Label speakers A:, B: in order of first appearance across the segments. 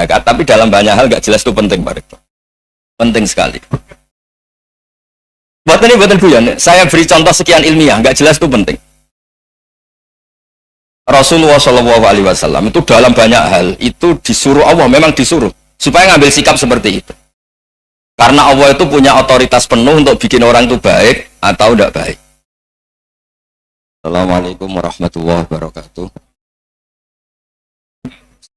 A: Nah, tapi dalam banyak hal nggak jelas itu penting, Pak Rektor. Penting sekali. Buatan Buyan, saya beri contoh sekian ilmiah, nggak jelas itu penting. Rasulullah Shallallahu Alaihi Wasallam itu dalam banyak hal itu disuruh Allah, memang disuruh supaya ngambil sikap seperti itu. Karena Allah itu punya otoritas penuh untuk bikin orang itu baik atau tidak baik. Assalamualaikum warahmatullahi wabarakatuh.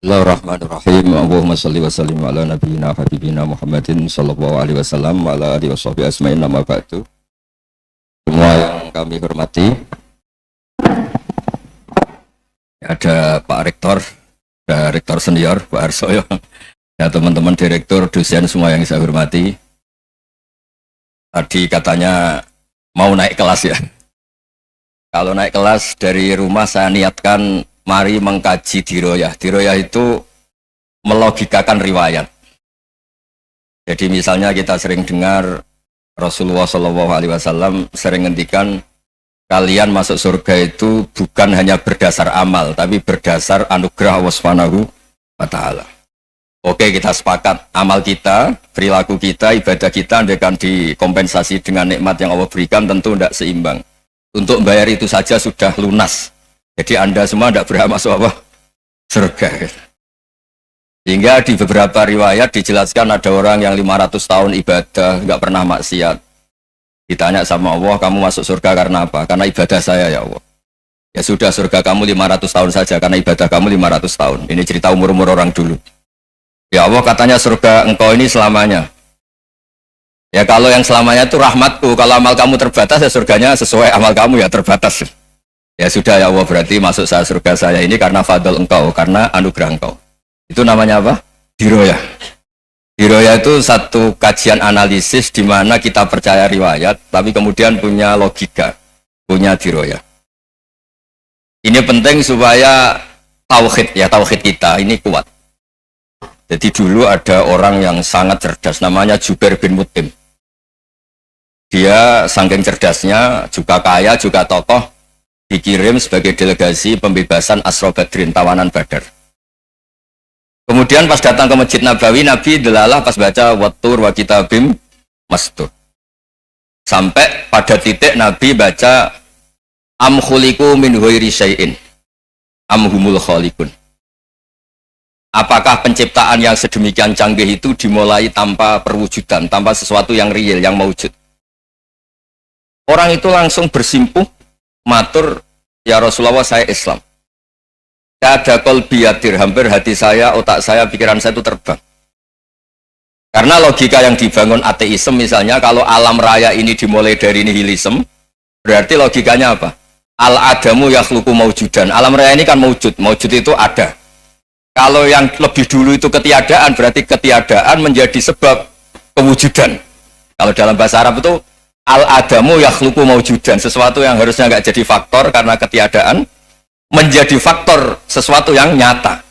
A: Bismillahirrahmanirrahim. Allahumma shalli wa sallim ala nabiyyina habibina Muhammadin sallallahu alaihi wasallam wa ala alihi washabihi asma'in nama ba'du. Semua yang kami hormati, ada Pak Rektor, ada Rektor Senior Pak Arsoyo, ya teman-teman direktur, dosen semua yang saya hormati. Tadi katanya mau naik kelas ya. Kalau naik kelas dari rumah saya niatkan mari mengkaji diroyah. Diroyah itu melogikakan riwayat. Jadi misalnya kita sering dengar Rasulullah SAW sering ngendikan kalian masuk surga itu bukan hanya berdasar amal, tapi berdasar anugerah Allah Subhanahu wa Ta'ala. Oke, kita sepakat amal kita, perilaku kita, ibadah kita andaikan dikompensasi dengan nikmat yang Allah berikan tentu tidak seimbang. Untuk bayar itu saja sudah lunas. Jadi Anda semua tidak berhak masuk apa? Surga. Hingga di beberapa riwayat dijelaskan ada orang yang 500 tahun ibadah, nggak pernah maksiat. Ditanya sama Allah, kamu masuk surga karena apa? Karena ibadah saya ya Allah. Ya sudah, surga kamu 500 tahun saja karena ibadah kamu 500 tahun. Ini cerita umur-umur orang dulu. Ya Allah, katanya surga engkau ini selamanya. Ya kalau yang selamanya itu rahmatku, kalau amal kamu terbatas ya surganya sesuai amal kamu ya terbatas. Ya sudah ya Allah, berarti masuk saya surga saya ini karena fadl engkau, karena anugerah engkau. Itu namanya apa? Diroyah. Diroyah itu satu kajian analisis di mana kita percaya riwayat, tapi kemudian punya logika, punya diroyah. Ini penting supaya tauhid kita ini kuat. Jadi dulu ada orang yang sangat cerdas, namanya Jubair bin Mut'im. Dia saking cerdasnya, juga kaya, juga tokoh, dikirim sebagai delegasi pembebasan Asra Badrin, tawanan Badar. Kemudian pas datang ke Masjid Nabawi, Nabi delalah pas baca Wattur wa kitabim mastur. Sampai pada titik Nabi baca am khuliqu min ghairi syai'in am humul khaliqun. Apakah penciptaan yang sedemikian canggih itu dimulai tanpa perwujudan, tanpa sesuatu yang real, yang maujud? Orang itu langsung bersimpuh, matur, ya Rasulullah saya Islam. Ada qalbi yatir, hampir hati saya, otak saya, pikiran saya itu terbang. Karena logika yang dibangun ateisme misalnya, kalau alam raya ini dimulai dari nihilisme, berarti logikanya apa? Al-adamu yakhluqu maujudan. Alam raya ini kan maujud, maujud itu ada. Kalau yang lebih dulu itu ketiadaan, berarti ketiadaan menjadi sebab kewujudan. Kalau dalam bahasa Arab itu al-adamu yakhluqu maujudan, sesuatu yang harusnya nggak jadi faktor karena ketiadaan menjadi faktor sesuatu yang nyata.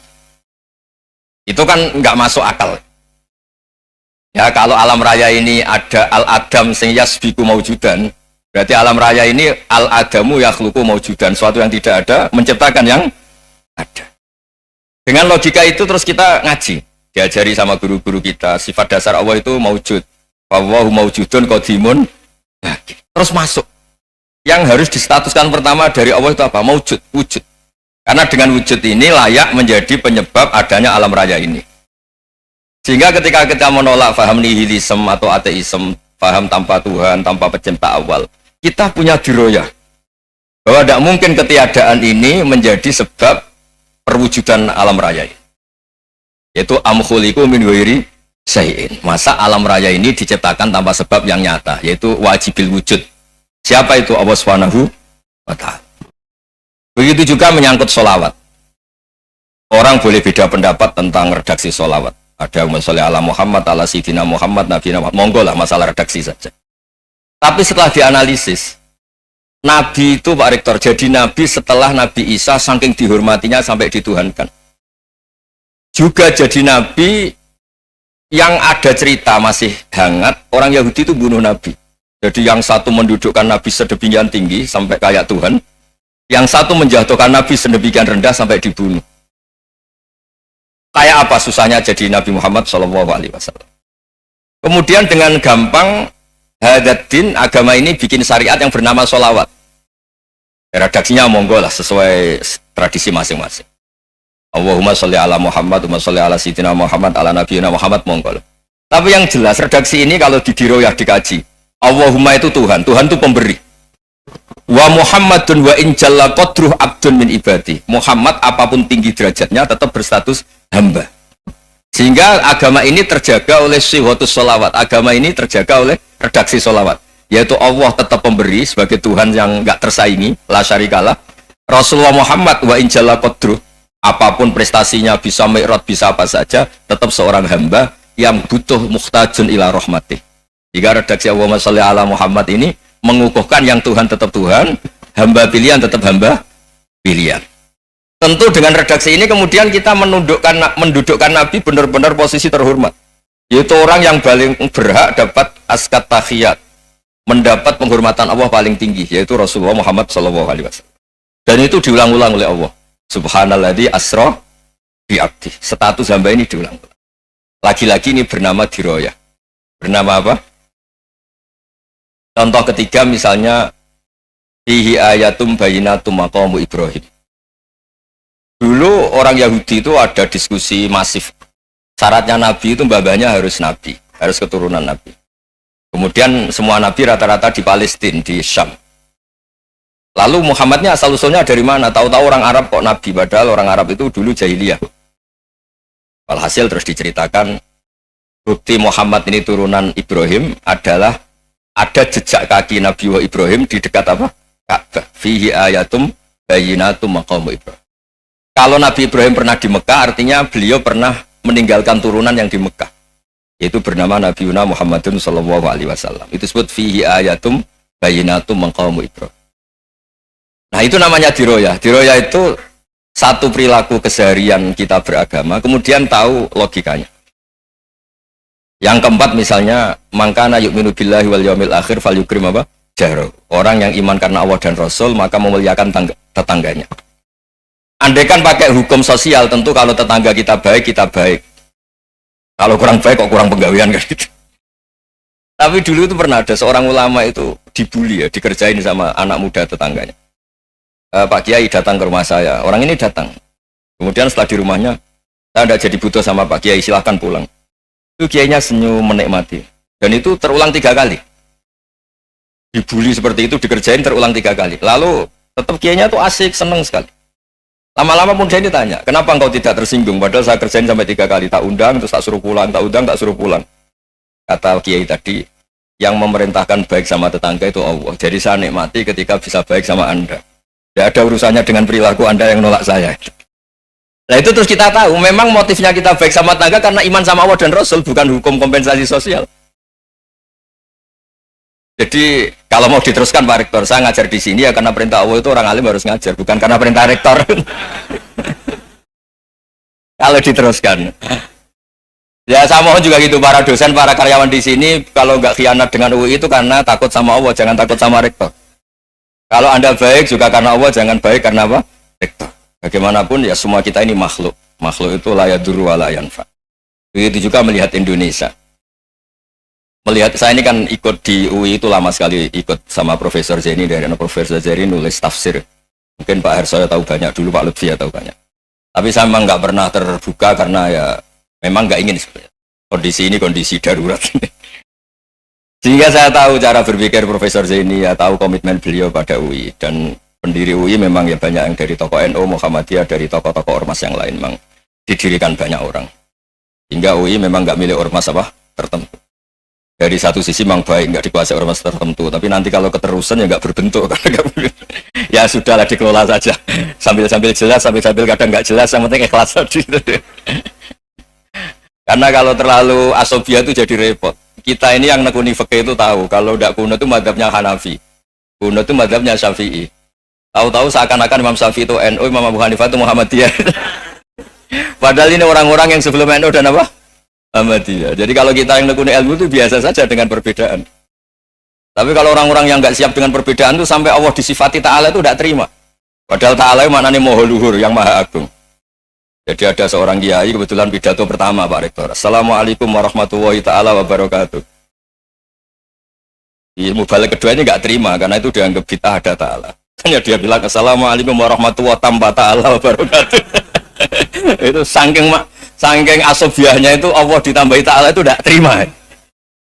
A: Itu kan nggak masuk akal. Ya kalau alam raya ini ada al-adam sing yasbiqu maujudan, berarti alam raya ini al-adamu yakhluqu maujudan, sesuatu yang tidak ada menciptakan yang ada. Dengan logika itu terus kita ngaji, diajari sama guru-guru kita, sifat dasar Allah itu maujud. Wallahu maujudun qadimun. Terus masuk. Yang harus distatuskan pertama dari Allah itu apa? Maujud, wujud. Karena dengan wujud ini layak menjadi penyebab adanya alam raya ini. Sehingga ketika kita menolak faham nihilisme atau ateisme, faham tanpa Tuhan, tanpa pencipta awal, kita punya diroyah. Bahwa tidak mungkin ketiadaan ini menjadi sebab perwujudan alam raya ini. Yaitu am khuliqu min ghairi syai'in. Masa alam raya ini diciptakan tanpa sebab yang nyata, yaitu wajibil wujud. Siapa itu? Allah Subhanahu wa Ta'ala. Begitu juga menyangkut sholawat. Orang boleh beda pendapat tentang redaksi sholawat. Ada yang sholli ala Muhammad, ala Sayyidina Muhammad, Nabi Muhammad. Monggo lah, masalah redaksi saja. Tapi setelah dianalisis, Nabi itu Pak Rektor, jadi Nabi setelah Nabi Isa saking dihormatinya sampai dituhankan. Juga jadi Nabi yang ada cerita masih hangat, orang Yahudi itu bunuh Nabi. Jadi yang satu mendudukkan Nabi sedemikian tinggi sampai kayak Tuhan, yang satu menjatuhkan Nabi sedemikian rendah sampai dibunuh. Kayak apa susahnya jadi Nabi Muhammad SAW. Kemudian dengan gampang hadatin agama ini bikin syariat yang bernama sholawat. Redaksinya monggo lah sesuai tradisi masing-masing. Allahumma sholli ala Muhammad, Allahumma sholli ala Sayyidina Muhammad, ala Nabiyina Muhammad, monggo lah. Tapi yang jelas redaksi ini kalau di diroyah dikaji, Allahumma itu Tuhan, Tuhan itu pemberi. Wa Muhammadun wa in jalla qadruh abdun min ibadi. Muhammad apapun tinggi derajatnya tetap berstatus hamba. Sehingga agama ini terjaga oleh sihotus sholawat. Agama ini terjaga oleh redaksi sholawat. Yaitu Allah tetap pemberi sebagai Tuhan yang enggak tersaingi, la syarikalah. Rasulullah Muhammad wa in jalla qadruh, apapun prestasinya, bisa mi'raj, bisa apa saja, tetap seorang hamba yang butuh muhtajun ila rahmatih. Jika redaksi Allahumma sholli ala Muhammad ini mengukuhkan yang Tuhan tetap Tuhan, hamba pilihan tetap hamba pilihan. Tentu dengan redaksi ini kemudian kita mendudukkan Nabi benar-benar posisi terhormat. Yaitu orang yang paling berhak dapat askat tahiyat, mendapat penghormatan Allah paling tinggi, yaitu Rasulullah Muhammad SAW. Dan itu diulang-ulang oleh Allah. Subhanalladzi asra bi abdi. Status hamba ini diulang-ulang. Lagi-lagi ini bernama diroyah. Bernama apa? Contoh ketiga misalnya fihi ayatum bayyinatum maqamu Ibrahim. Dulu orang Yahudi itu ada diskusi masif. Syaratnya Nabi itu mbah-mbahnya harus Nabi, harus keturunan Nabi. Kemudian semua Nabi rata-rata di Palestina, di Syam. Lalu Muhammadnya asal-usulnya dari mana? Tahu-tahu orang Arab kok Nabi, padahal orang Arab itu dulu jahiliyah. Walhasil terus diceritakan bukti Muhammad ini turunan Ibrahim adalah ada jejak kaki Nabi Ibrahim di dekat apa? Ka'bah. Fihi ayatum bayyinatum maqamu Ibrahim. Kalau Nabi Ibrahim pernah di Mekah, artinya beliau pernah meninggalkan turunan yang di Mekah, yaitu bernama Nabi Muhammadun SAW. Itu disebut fihi ayatum bayyinatum maqamu Ibrahim. Nah itu namanya diroyah. Diroyah itu satu perilaku keseharian kita beragama, kemudian tahu logikanya. Yang keempat misalnya, mangkana yu'minu billahi wal yaumil akhir falyukrim apa? Jaro. Orang yang iman karena Allah dan Rasul, maka memuliakan tetangganya. Andaikan pakai hukum sosial, tentu kalau tetangga kita baik, kita baik. Kalau kurang baik, kok kurang penggawean kan gitu. Tapi dulu itu pernah ada seorang ulama itu dibully ya, dikerjain sama anak muda tetangganya. Pak Kiai datang ke rumah saya, orang ini datang. Kemudian setelah di rumahnya, saya tidak jadi butuh sama Pak Kiai, silahkan pulang. Itu Kiainya senyum menikmati. Dan itu terulang 3 kali. Dibully seperti itu, dikerjain terulang 3 kali. Lalu tetap Kiainya tuh asik, seneng sekali. Lama-lama pun saya ditanya, kenapa engkau tidak tersinggung? Padahal saya kerjain sampai 3 kali, tak undang, terus tak suruh pulang, tak undang, tak suruh pulang. Kata Kiai tadi, yang memerintahkan baik sama tetangga itu Allah. Jadi saya nikmati ketika bisa baik sama Anda. Tidak ada urusannya dengan perilaku Anda yang nolak saya. Nah itu terus kita tahu, memang motifnya kita baik sama tetangga karena iman sama Allah dan Rasul, bukan hukum kompensasi sosial. Jadi kalau mau diteruskan Pak Rektor, saya ngajar di sini ya karena perintah Allah itu orang alim harus ngajar, bukan karena perintah Rektor. Kalau diteruskan, ya saya mohon juga gitu para dosen, para karyawan di sini kalau nggak khianat dengan UI itu karena takut sama Allah, jangan takut sama Rektor. Kalau Anda baik juga karena Allah, jangan baik karena apa? Rektor. Bagaimanapun ya semua kita ini makhluk. Makhluk itu la yadurru wa la yanfa. Begitu juga melihat Indonesia. Melihat saya ini kan ikut di UI itu lama sekali, ikut sama Profesor Zeni, dari Profesor Zeni nulis tafsir. Mungkin Pak Hersoyo tahu banyak, dulu Pak Lutfi ya tahu banyak. Tapi saya memang nggak pernah terbuka karena ya memang nggak ingin sebenarnya. Kondisi ini kondisi darurat. Sehingga saya tahu cara berpikir Profesor Zeni, ya tahu komitmen beliau pada UI. Dan pendiri UI memang ya banyak yang dari tokoh NU, Muhammadiyah, dari tokoh-tokoh ormas yang lain memang didirikan banyak orang. Hingga UI memang nggak milik ormas apa tertentu. Dari satu sisi memang baik, nggak dikuasai ormas tertentu, tapi nanti kalau keterusan ya nggak berbentuk. Ya sudahlah dikelola saja, sambil jelas, sambil kadang nggak jelas, yang penting ikhlas saja. Karena kalau terlalu asobia itu jadi repot. Kita ini yang nekuni fikih itu tahu, kalau tidak kuno itu madhabnya Hanafi, kuno itu madhabnya Syafi'i. Tahu-tahu seakan-akan Imam Syafi'i itu NU, Imam Abu Hanifah itu Muhammadiyah. Padahal ini orang-orang yang sebelum NU dan apa? Muhammadiyah. Jadi kalau kita yang nekuni ilmu itu biasa saja dengan perbedaan. Tapi kalau orang-orang yang nggak siap dengan perbedaan itu sampai Allah disifati Ta'ala itu tidak terima. Padahal Ta'ala maknanya Maha Luhur, yang Maha Agung. Jadi ada seorang kiai kebetulan pidato pertama Pak Rektor. Assalamualaikum warahmatullahi taala wabarakatuh. Di mubalik kedua ini nggak terima karena itu dianggap kita ada ta'ala. Hanya dia bilang assalamualaikum warahmatullahi taala wabarakatuh. Itu saking asobiahnya itu Allah ditambahi ta'ala itu tidak terima.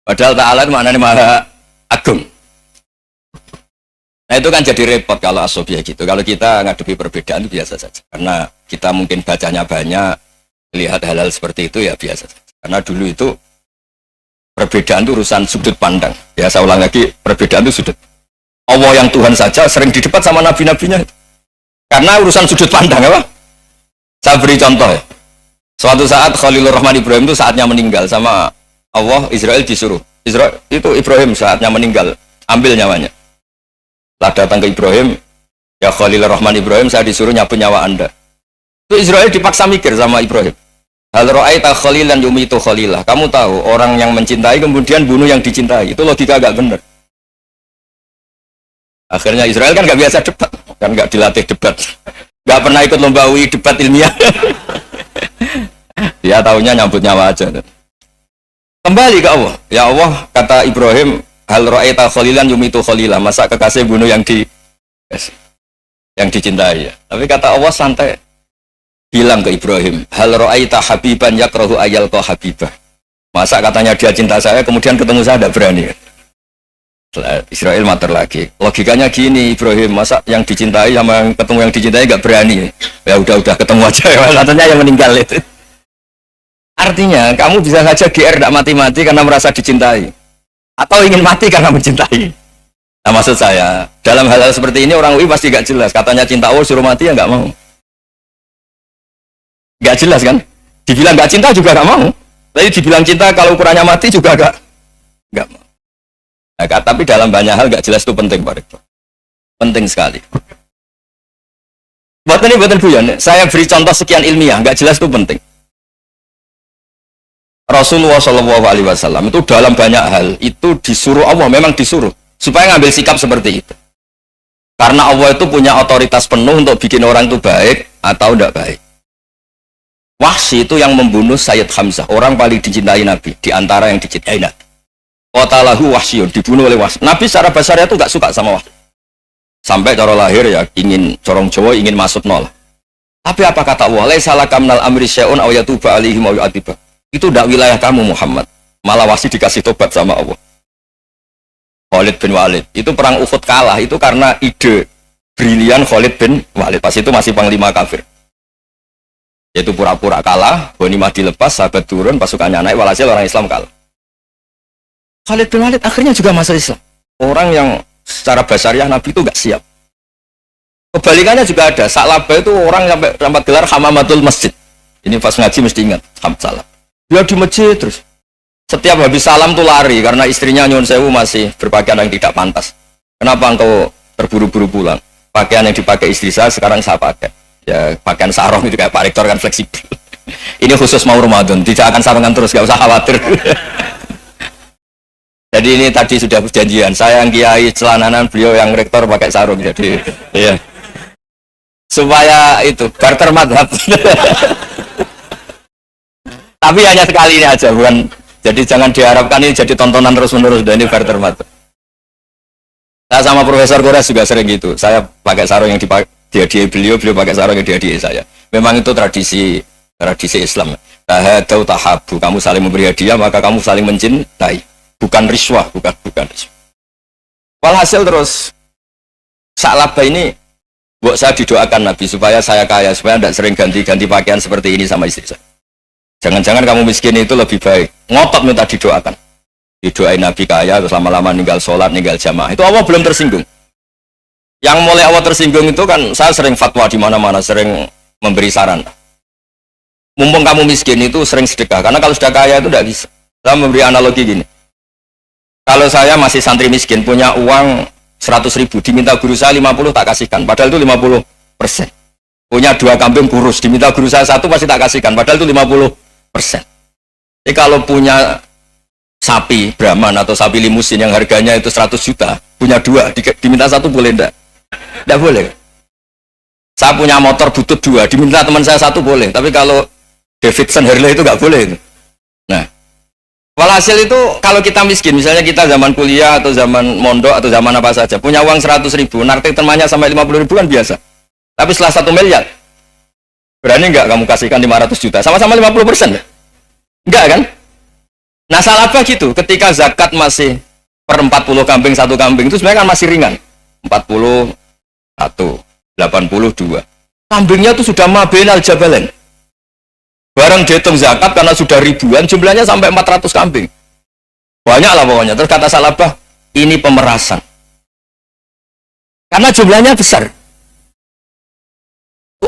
A: Padahal ta'ala itu maknanya maha agung. Nah itu kan jadi repot kalau asobiah gitu. Kalau kita ngadepi perbedaan itu biasa saja. Karena kita mungkin bacanya banyak, lihat hal-hal seperti itu ya biasa saja. Karena dulu itu perbedaan itu urusan sudut pandang. Ya saya ulang lagi, perbedaan itu sudut. Allah yang Tuhan saja sering didebat sama nabi-nabinya. Karena urusan sudut pandang apa? Saya beri contoh ya. Suatu saat Khalilur Rahman Ibrahim itu saatnya meninggal sama Allah, Israel disuruh. Itu Ibrahim saatnya meninggal, ambil nyawanya. Lah datang ke Ibrahim, ya Khalilur Rahman Ibrahim, saya disuruh nyabut nyawa Anda. Itu Israel dipaksa mikir sama Ibrahim. Hal ra'aita khalilan yumitu khalilah. Kamu tahu orang yang mencintai kemudian bunuh yang dicintai. Itu logika agak benar. Akhirnya Israel kan nggak biasa debat, kan nggak dilatih debat, nggak pernah ikut lomba UI debat ilmiah. Dia tahunya nyambut nyawa aja. Kembali ke Allah. Ya Allah, kata Ibrahim, hal ra'aita khalilan yumitu khalilah. Masa kekasih bunuh yang dicintai ya. Tapi kata Allah santai. Bilang ke Ibrahim, hal ra'aita habiban yakrahu ayyalqa habibah. Masa katanya dia cinta saya kemudian ketemu saya tidak berani. Israel mater lagi. Logikanya gini Ibrahim, masa yang dicintai sama yang ketemu yang dicintai nggak berani. Ya udah ketemu aja. Katanya yang meninggal itu. Artinya kamu bisa saja GR tidak mati-mati karena merasa dicintai, atau ingin mati karena mencintai. Nah maksud saya dalam hal-hal seperti ini orang UI pasti gak jelas. Katanya cinta Allah suruh mati ya nggak mau. Gak jelas kan? Dibilang gak cinta juga gak mau. Tapi dibilang cinta kalau ukurannya mati juga gak mau. Nah, tapi dalam banyak hal gak jelas itu penting Pak Rektor. Penting sekali. Buatan Buyan, saya beri contoh sekian ilmiah, gak jelas itu penting. Rasulullah SAW itu dalam banyak hal itu disuruh Allah, memang disuruh supaya ngambil sikap seperti itu. Karena Allah itu punya otoritas penuh untuk bikin orang itu baik atau tidak baik. Wahsy itu yang membunuh Sayyid Hamzah, orang paling dicintai Nabi, di antara yang dicintai Nabi. Qatalahu Wahsyun, dibunuh oleh Wahsy. Nabi secara basarnya itu gak suka sama Wahsy. Sampai cara lahir ya ingin corong Jawa, ingin masuk nol. Tapi apa kata Allah? Laisa laka minal amri syai'un aw yatuba alaihim aw yu'adzibah. Itu tidak wilayah kamu Muhammad. Malah Wahsy dikasih tobat sama Allah. Khalid bin Walid itu perang Uhud kalah itu karena ide brilian Khalid bin Walid. Pas itu masih panglima kafir. Yaitu pura-pura kalah, ghanimah dilepas, sahabat turun, pasukannya naik, walhasil orang Islam kalah. Khalid bin Walid akhirnya juga masuk Islam. Orang yang secara basariah Nabi itu gak siap. Kebalikannya juga ada. Sa'labah itu orang sampai gelar hamamatul masjid. Ini pas ngaji mesti ingat Salah. Dia di masjid terus. Setiap habis salam tuh lari karena istrinya Nyun Sewu masih berpakaian yang tidak pantas. Kenapa engkau terburu-buru pulang? Pakaian yang dipakai istri saya sekarang saya pakai. Ya pakaian sarung itu kayak Pak Rektor kan fleksibel. Ini khusus mau Ramadan, tidak akan sarungan terus, gak usah khawatir. Jadi ini tadi sudah perjanjian. Saya yang kiai celananan, beliau yang rektor pakai sarung. Jadi iya. Supaya itu barter madhab. Tapi hanya sekali ini aja, bukan. Jadi jangan diharapkan ini jadi tontonan terus-menerus dan ini barter madhab. Saya sama Profesor Kores juga sering gitu. Saya pakai sarung yang dipakai dia beliau pakai sarung yang dia saya. Memang itu tradisi Islam. Tahadau tahabu, kamu saling memberi hadiah maka kamu saling mencintai. Bukan riswah, bukan riswah. Walhasil terus Sa'labah ini buat saya didoakan Nabi supaya saya kaya, supaya tidak sering ganti-ganti pakaian seperti ini sama istri saya. Jangan-jangan kamu miskin itu lebih baik. Ngotot minta didoakan. Didoain Nabi kaya terus lama-lama ninggal sholat, ninggal jamaah. Itu Allah belum tersinggung. Yang mulai Allah tersinggung itu kan saya sering fatwa di mana-mana, sering memberi saran. Mumpung kamu miskin itu sering sedekah, karena kalau sudah kaya itu tidak bisa. Saya memberi analogi gini. Kalau saya masih santri miskin, punya uang 100.000, diminta guru saya 50 tak kasihkan, padahal itu 50%. Punya 2 kambing kurus, diminta guru saya 1 pasti tak kasihkan, padahal itu 50%. Jadi kalau punya sapi Brahman atau sapi limusin yang harganya itu 100 juta, punya 2, diminta 1 boleh enggak? Tidak boleh. Saya punya motor butut 2, diminta teman saya 1 boleh, tapi kalau Davidson Harley itu nggak boleh. Nah, walhasil itu kalau kita miskin, misalnya kita zaman kuliah atau zaman mondok atau zaman apa saja, punya uang 100.000, narik temannya sampai 50.000 kan biasa. Tapi setelah 1 miliar, berani nggak kamu kasihkan 500 juta? Sama-sama 50%. Enggak kan? Nah, salahnya gitu, ketika zakat masih per 40 kambing 1 kambing itu sebenarnya kan masih ringan. 41, 82. Kambingnya itu sudah mabelal jabalen. Barang dihitung zakat karena sudah ribuan, jumlahnya sampai 400 kambing. Banyak lah pokoknya. Terus kata Salabah, ini pemerasan. Karena jumlahnya besar.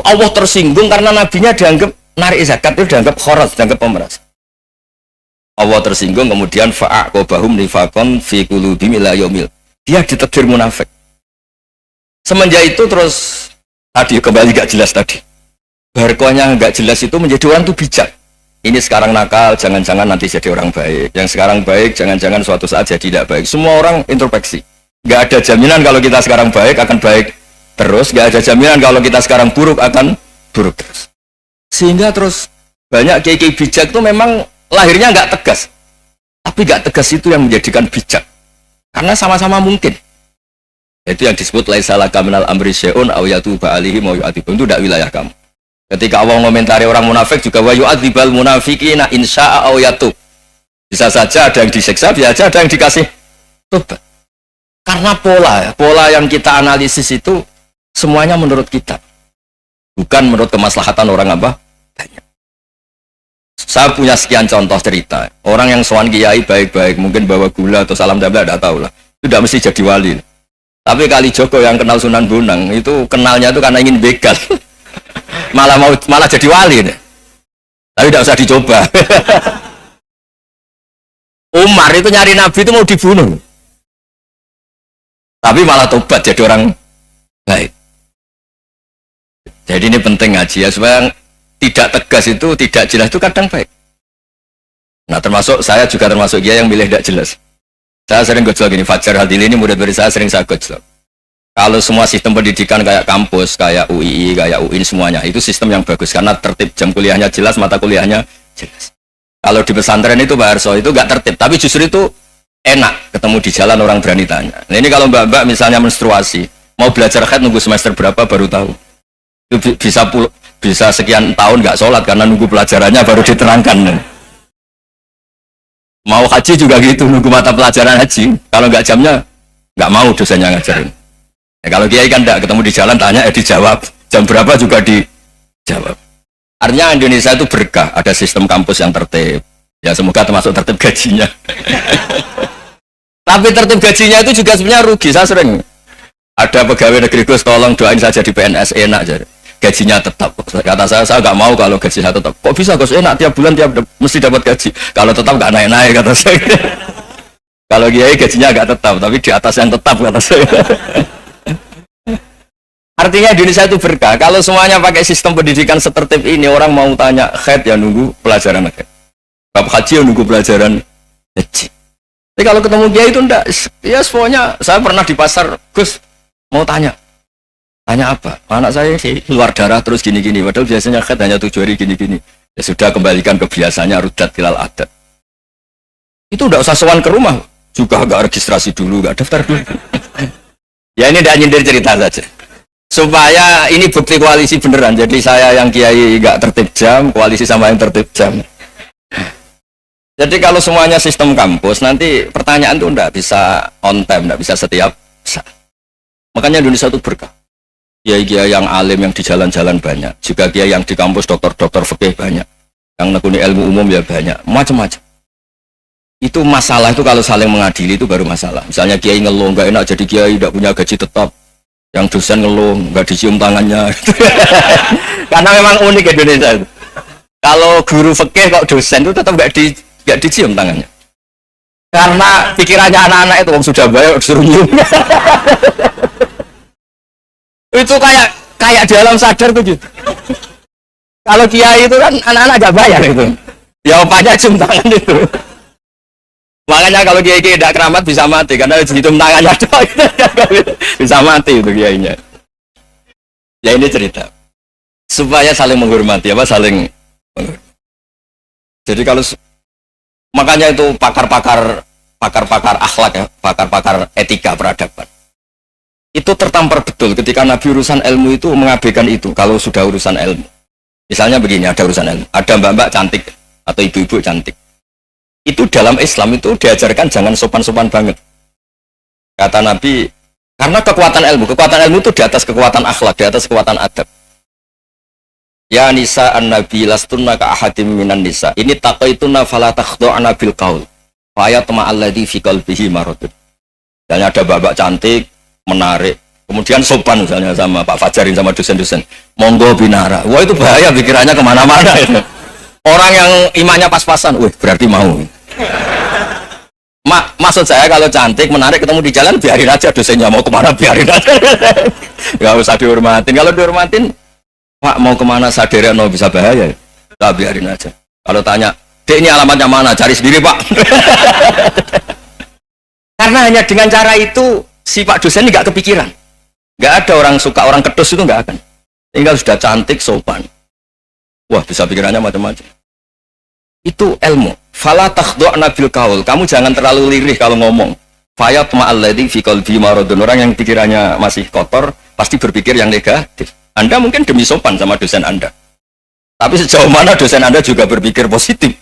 A: Allah tersinggung karena nabinya dianggap narik zakat itu dianggap khorat, dianggap pemerasan. Allah tersinggung, kemudian fa'aqobahum nifaqon fi qulubihim ila yaumil. Dia ditegur munafik. Semenjak itu terus tadi kembali gak jelas tadi. Barkohnya gak jelas itu menjadi orang tuh bijak. Ini sekarang nakal, jangan-jangan nanti jadi orang baik. Yang sekarang baik, jangan-jangan suatu saat jadi tidak baik. Semua orang introspeksi. Gak ada jaminan kalau kita sekarang baik akan baik terus. Gak ada jaminan kalau kita sekarang buruk akan buruk terus. Sehingga terus banyak kiai-kiai bijak itu memang lahirnya gak tegas. Tapi gak tegas itu yang menjadikan bijak. Karena sama-sama mungkin. Itu yang disebut laisa laka minal amri syai'un aw yatuba alaihim wa yu'adzibum. Itu tidak wilayah kamu. Ketika Allah mengomentari orang munafik juga wa yu'adzibal munafiqina insya'a aw yatub. Bisa saja ada yang disiksa, bisa saja ada yang dikasih tobat. Karena pola yang kita analisis itu semuanya menurut kita. Bukan menurut kemaslahatan orang apa? Banyak. Saya punya sekian contoh cerita. Orang yang sowan kiai baik-baik, mungkin bawa gula atau salam dabla, tidak tahu lah. Itu tidak mesti jadi wali. Tapi Kali Joko yang kenal Sunan Bonang itu kenalnya itu karena ingin begal. malah jadi wali deh. Tapi tidak usah dicoba. Umar itu nyari Nabi itu mau dibunuh. Tapi malah tobat jadi orang baik. Jadi ini penting ngaji ya, supaya tidak tegas itu, tidak jelas itu kadang baik. Nah termasuk saya juga termasuk dia yang milih tidak jelas. Saya sering gojlok gini, Fajar Hadili ini murid-murid saya sering saya gojlok. Kalau semua sistem pendidikan kayak kampus, kayak UII, kayak UIN semuanya, itu sistem yang bagus karena tertib, jam kuliahnya jelas, mata kuliahnya jelas. Kalau di pesantren itu Pak Arso itu gak tertib, tapi justru itu enak ketemu di jalan orang berani tanya. Nah ini kalau mbak-mbak misalnya menstruasi, mau belajar haid nunggu semester berapa baru tahu. Itu bisa sekian tahun gak sholat karena nunggu pelajarannya baru diterangkan. Mau haji juga gitu, nunggu mata pelajaran haji. Kalau nggak jamnya, nggak mau dosennya ngajarin. Ya, kalau kiai kan nggak ketemu di jalan, tanya dijawab. Jam berapa juga dijawab. Artinya Indonesia itu berkah, ada sistem kampus yang tertib. Ya semoga termasuk tertib gajinya. Tapi tertib gajinya itu juga sebenarnya rugi. Saya sering ada pegawai negeri Gus, tolong doain saja di PNS enak jadi. Gajinya tetap. Kata saya nggak mau kalau gajinya tetap. Kok bisa Gus enak tiap bulan mesti dapat gaji. Kalau tetap nggak naik-naik kata saya. Kalau kiai gajinya nggak tetap, tapi di atas yang tetap kata saya. Artinya Indonesia itu berkah. Kalau semuanya pakai sistem pendidikan setertib ini, orang mau tanya haid ya nunggu pelajaran haid. Bab haji ya nunggu pelajaran haji. Tapi kalau ketemu kiai itu enggak. Ya semuanya. Saya pernah di pasar, Gus mau tanya apa? Anak saya sih keluar darah terus gini-gini. Padahal biasanya haid hanya 7 hari gini-gini. Ya sudah kembalikan ke biasanya rudat tilal adat. Itu udah usah sowan ke rumah. Juga nggak registrasi dulu, nggak daftar dulu. Ya ini tidak nyindir cerita saja. Supaya ini bukti koalisi beneran. Jadi saya yang kiai nggak tertib jam, koalisi sama yang tertib jam. Jadi kalau semuanya sistem kampus, nanti pertanyaan itu nggak bisa on time, nggak bisa setiap saat. Makanya Indonesia itu berkah. Kiai-kiai yang alim yang di jalan-jalan banyak, juga kiai yang di kampus dokter-dokter fikih banyak, yang nekuni ilmu umum ya banyak, macam-macam. Itu masalah itu kalau saling mengadili itu baru masalah. Misalnya kiai ngeluh nggak enak jadi kiai tidak punya gaji tetap, yang dosen ngeluh nggak dicium tangannya. Karena memang unik Indonesia itu. Kalau guru fikih kok dosen itu tetap nggak dicium tangannya. Karena pikirannya anak-anak itu sudah bayar disuruh nyium. Itu kayak di alam sadar tuh gitu. Kalau kiai itu kan anak-anak gak bayar itu. Ya opanya cium tangan itu. Makanya kalau kiai tidak keramat bisa mati karena cium tangannya doang. Bisa mati itu kiainya. Ya ini cerita supaya saling menghormati apa saling menghormati. Jadi kalau makanya itu pakar-pakar akhlak ya, pakar-pakar etika peradaban. Itu tertampar betul ketika Nabi urusan ilmu itu mengabaikan itu kalau sudah urusan ilmu. Misalnya begini, ada urusan ilmu, ada mbak-mbak cantik atau ibu-ibu cantik. Itu dalam Islam itu diajarkan jangan sopan-sopan banget. Kata Nabi, karena kekuatan ilmu itu di atas kekuatan akhlak, di atas kekuatan adab. Ya nisa an-nabi lastunna ka ahadim minan nisa. Ini taqaituna fala takhdu'na bil qaul. Fa yatma alladhi fi qalbihi maradun. Dan ada babak cantik, menarik. Kemudian sopan misalnya sama Pak Fajarin sama dosen-dosen. Monggo binara. Wah itu bahaya pikirannya kemana-mana itu. Orang yang imannya pas-pasan, wih berarti mau. Maksud saya kalau cantik, menarik ketemu di jalan biarin aja dosennya mau kemana biarin aja. Gak usah dihormatin. Kalau dihormatin Pak mau kemana sadar no bisa bahaya, tak biarin aja. Kalau tanya, Dek ini alamatnya mana? Cari sendiri Pak. Karena hanya dengan cara itu si Pak dosen ini nggak kepikiran. Nggak ada orang suka orang kedus itu nggak akan. Tinggal sudah cantik sopan. Wah bisa pikirannya macam-macam. Itu ilmu. Fala takhdu'na bil qaul. Kamu jangan terlalu lirih kalau ngomong. Fayat ma'alladzi fi qalbi maradun. Orang yang pikirannya masih kotor pasti berpikir yang negatif. Anda mungkin demi sopan sama dosen Anda. Tapi sejauh mana dosen Anda juga berpikir positif.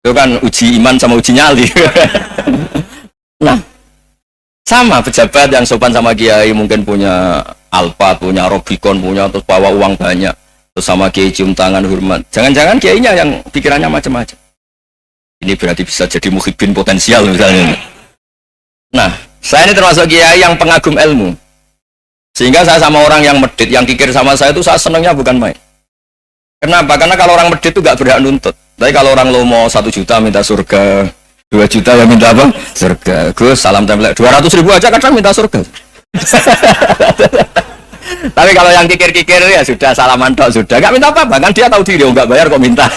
A: Itu kan uji iman sama uji nyali. Nah, sama pejabat yang sopan sama kiai mungkin punya Alphard, punya Robicon, punya terus bawa uang banyak. Terus sama kiai cium tangan hormat. Jangan-jangan kiainya yang pikirannya macam-macam. Ini berarti bisa jadi muhibbin potensial misalnya. Nah, saya ini termasuk kiai yang pengagum ilmu. Sehingga saya sama orang yang medit, yang kikir sama saya itu saya senangnya bukan main. Kenapa? Karena kalau orang medit itu gak berhak nuntut. Tapi kalau orang lomo 1 juta minta surga, 2 juta yang minta apa? Surga. Gus, salam tempel 200.000 aja kadang minta surga. Tapi kalau yang kikir-kikir ya sudah salaman tok sudah. Gak minta apa-apa, kan dia tahu diri, gak bayar kok minta.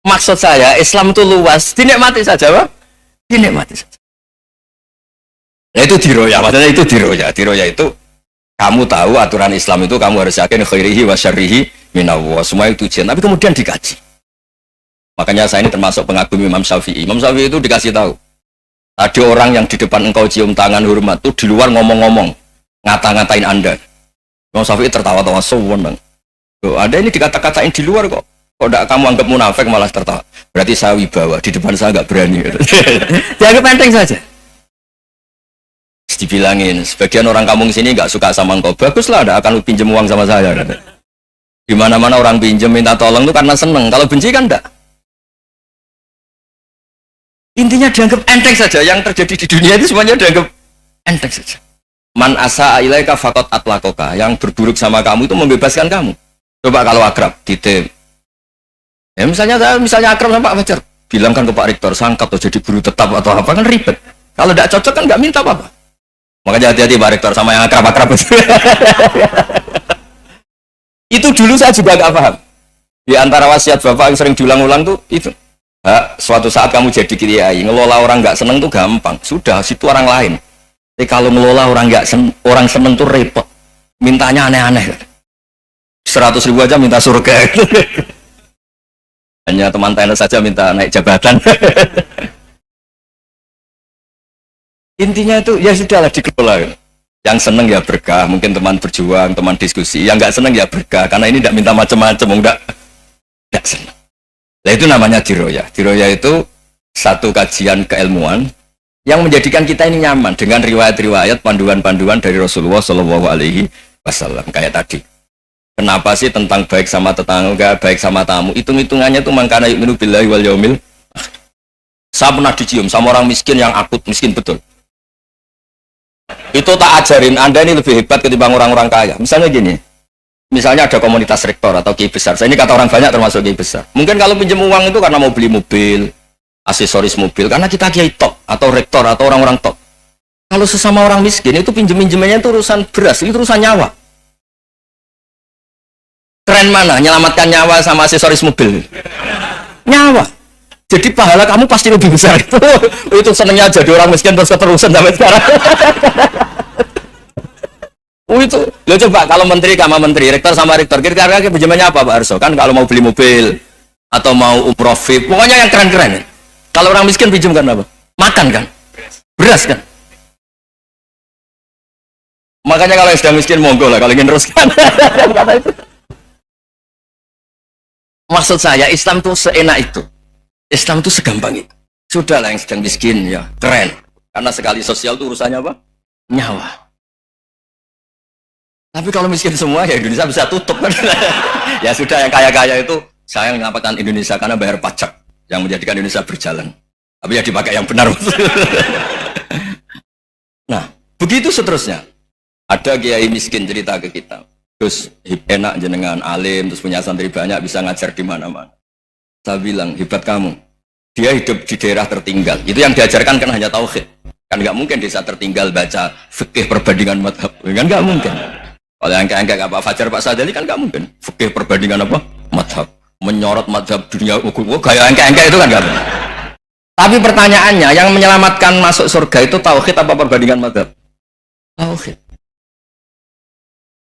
A: Maksud saya, Islam itu luas, dinikmati saja, Pak. Dinikmati saja. Nah itu diroya, maksudnya itu diroya. Diroya itu kamu tahu aturan Islam itu kamu harus yakin khairihi wa syarrihi minallah. Semua itu ujian, tapi kemudian dikaji. Makanya saya ini termasuk pengagum Imam Syafi'i. Imam Syafi'i itu dikasih tahu. Ada orang yang di depan engkau cium tangan hormat itu di luar ngomong-ngomong, ngata-ngatain Anda. Imam Syafi'i tertawa-tawa sewenang. Ada ini dikata-katain di luar kok. Kok tidak kamu anggap munafik malah tertawa. Berarti saya wibawa, di depan saya nggak berani. Dianggap penting saja. Dibilangin, sebagian orang kampung sini nggak suka sama engkau. Baguslah, ada akan pinjam uang sama saya. Di mana-mana orang pinjam minta tolong itu karena seneng. Kalau benci kan enggak. Intinya dianggap enteng saja. Yang terjadi di dunia itu semuanya dianggap enteng saja. Man asa ilaika faqat atlakoka. Yang berburuk sama kamu itu membebaskan kamu. Coba kalau akrab, titip. Ya misalnya akrab sama Pak Fajar, bilang kan ke Pak Rektor, sangkat atau jadi guru tetap atau apa kan ribet. Kalau tidak cocok kan nggak minta apa-apa. Makanya hati-hati Pak Rektor sama yang akrab-akrab itu. Itu dulu saya juga nggak paham. Di antara wasiat Bapak yang sering diulang-ulang tuh itu. Suatu saat kamu jadi kiai, ngelola orang nggak seneng tuh gampang. Sudah, situ orang lain. Tapi kalau ngelola orang orang seneng tuh repot. Mintanya aneh-aneh. 100.000 aja minta surga. Hanya teman tenis saja minta naik jabatan. Intinya itu ya sudahlah dikelola. Yang seneng ya berkah, mungkin teman berjuang, teman diskusi. Yang nggak seneng ya berkah, karena ini tidak minta macam-macam, enggak seneng. Nah itu namanya diroya. Diroya itu satu kajian keilmuan yang menjadikan kita ini nyaman dengan riwayat-riwayat, panduan-panduan dari Rasulullah Shallallahu Alaihi Wasallam kayak tadi. Kenapa sih tentang baik sama tetangga, baik sama tamu? Hitung-hitungannya itu mangkana yu'minu billahi wal yaumil. Saya pernah dicium sama orang miskin yang akut miskin betul. Itu tak ajarin Anda ini lebih hebat ketimbang orang-orang kaya. Misalnya gini, misalnya ada komunitas rektor atau kiai besar. Saya ini kata orang banyak termasuk kiai besar. Mungkin kalau pinjam uang itu karena mau beli mobil, aksesoris mobil, karena kita kiai top atau rektor atau orang-orang top. Kalau sesama orang miskin itu pinjem-pinjemannya itu urusan beras, itu urusan nyawa. Keren mana? Menyelamatkan nyawa sama aksesoris mobil. Nyawa. Jadi pahala kamu pasti lebih besar. Itu senangnya jadi orang miskin terus keterusan sampai sekarang. Itu lo coba kalau menteri sama menteri, rektor sama rektor, kira-kira pinjamannya apa Pak Arso? Kan kalau mau beli mobil atau mau umroh VIP, pokoknya yang keren-keren. Kalau orang miskin pinjam kan apa? Makan kan? Beras kan? Makanya kalau yang sedang miskin monggo lah, kalau ingin teruskan. Maksud saya Islam itu seenak itu, Islam itu segampang itu. Sudahlah yang sedang miskin ya keren, karena sekali sosial itu urusannya apa? Nyawa. Tapi kalau miskin semua ya Indonesia bisa tutup kan? Ya sudah yang kaya-kaya itu saya menyelamatkan Indonesia karena bayar pajak yang menjadikan Indonesia berjalan. Tapi ya dipakai yang benar. Nah begitu seterusnya. Ada kiai miskin cerita ke kita. Terus enak jenengan alim, terus punya santri banyak, bisa ngajar di mana-mana. Saya bilang, hebat kamu. Dia hidup di daerah tertinggal. Itu yang diajarkan kan hanya tauhid. Kan nggak mungkin desa tertinggal baca fikih perbandingan madhab. Kan nggak mungkin. Kalau yang kayak Pak Fajar, Pak Sadali kan nggak mungkin. Fikih perbandingan apa? Madhab. Menyorot madhab dunia hukum. Kayak angka-angka itu kan nggak mungkin. Tapi pertanyaannya, yang menyelamatkan masuk surga itu tauhid apa perbandingan madhab? Tauhid.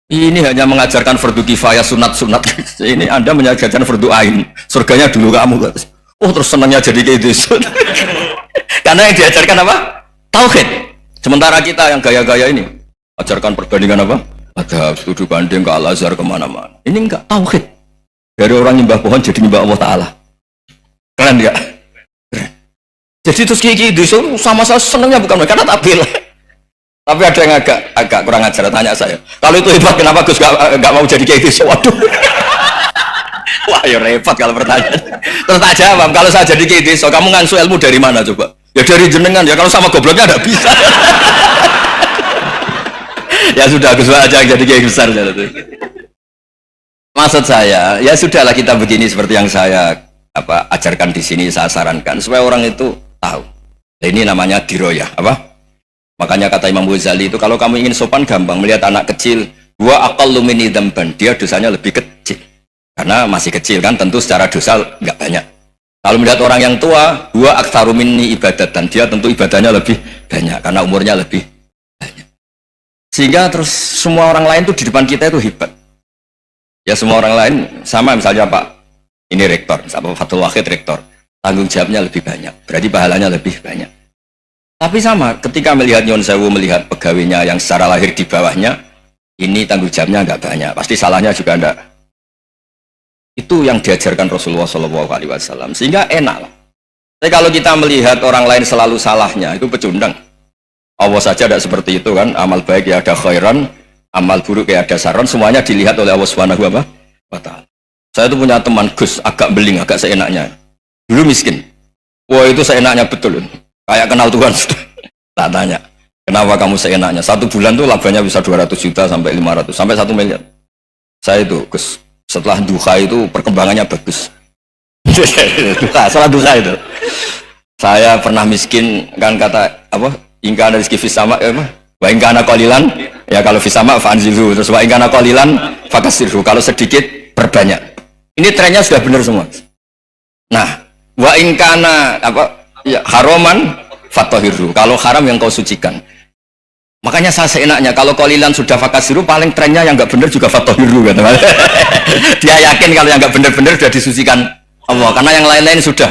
A: Ini hanya mengajarkan fardu kifayah, sunat-sunat. Ini Anda mengajarkan fardu ain. Surganya dulu kamu. Oh terus senangnya jadi kayak gitu. Karena yang diajarkan apa? Tauhid. Sementara kita yang gaya-gaya ini ajarkan perbandingan apa? Ada studi banding ke Al-Azhar kemana-mana. Ini enggak tauhid. Dari orang nyembah pohon jadi nyembah Allah Ta'ala. Keren enggak? Keren. Jadi terus kayak gitu sama saya senangnya bukan karena tampil. Tapi ada yang agak kurang ajar, tanya saya. Kalau itu hebat, kenapa Gus gak mau jadi kayak gitu? Waduh. Wah, ya repot kalau pertanyaan. Terus tak jawab, kalau saya jadi kayak gitu, kamu ngangsu ilmu dari mana coba? Ya dari jenengan, ya kalau sama gobloknya tidak bisa. Ya sudah, Gus aja yang jadi kayak besar. Maksud saya, ya sudahlah kita begini seperti yang saya ajarkan di sini, saya sarankan. Supaya orang itu tahu. Nah, ini namanya diroyah, apa? Makanya kata Imam Ghazali itu kalau kamu ingin sopan gampang melihat anak kecil dua aqallu minni dzamban, dia dosanya lebih kecil karena masih kecil kan, tentu secara dosa nggak banyak. Kalau melihat orang yang tua dua aktsaru minni ibadatan, dia tentu ibadahnya lebih banyak karena umurnya lebih banyak. Sehingga terus semua orang lain tuh di depan kita itu hebat. Ya semua orang lain sama, misalnya Pak ini rektor, misalnya Fathul Wahid rektor, tanggung jawabnya lebih banyak, berarti pahalanya lebih banyak. Tapi sama, ketika melihat Nyon Sewu, melihat pegawainya yang secara lahir di bawahnya, ini tanggung jawabnya nggak banyak, pasti salahnya juga enggak. Itu yang diajarkan Rasulullah SAW, sehingga enak lah. Tapi kalau kita melihat orang lain selalu salahnya, itu pecundang. Allah saja tidak seperti itu kan, amal baik ya ada khairan, amal buruk ya ada saron, semuanya dilihat oleh Allah Subhanahu wa Ta'ala. Saya itu punya teman Gus, agak beling, agak seenaknya. Dulu miskin. Wah itu seenaknya betul. Kayak kenal Tuhan sudah. Tak tanya, kenapa kamu seenaknya? 1 bulan tuh labanya bisa 200 juta sampai 500 sampai 1 miliar. Saya itu Gus, setelah duha itu perkembangannya bagus. Setelah duha itu. Saya pernah miskin kan, kata apa? Ingkana rizki fisama wa ingkana qalilan, ya kalau fisama fanzilu, terus wa ingkana qalilan fakasirhu, kalau sedikit perbanyak. Ini trennya sudah benar semua. Nah, wa ingkana apa? Ya, haroman fatohiru, kalau haram yang kau sucikan. Makanya saya seenaknya kalau qalilan sudah fakasiru, paling trennya yang nggak benar juga fatohiru kan. Dia yakin kalau yang nggak benar-benar sudah disucikan Allah, karena yang lain-lain sudah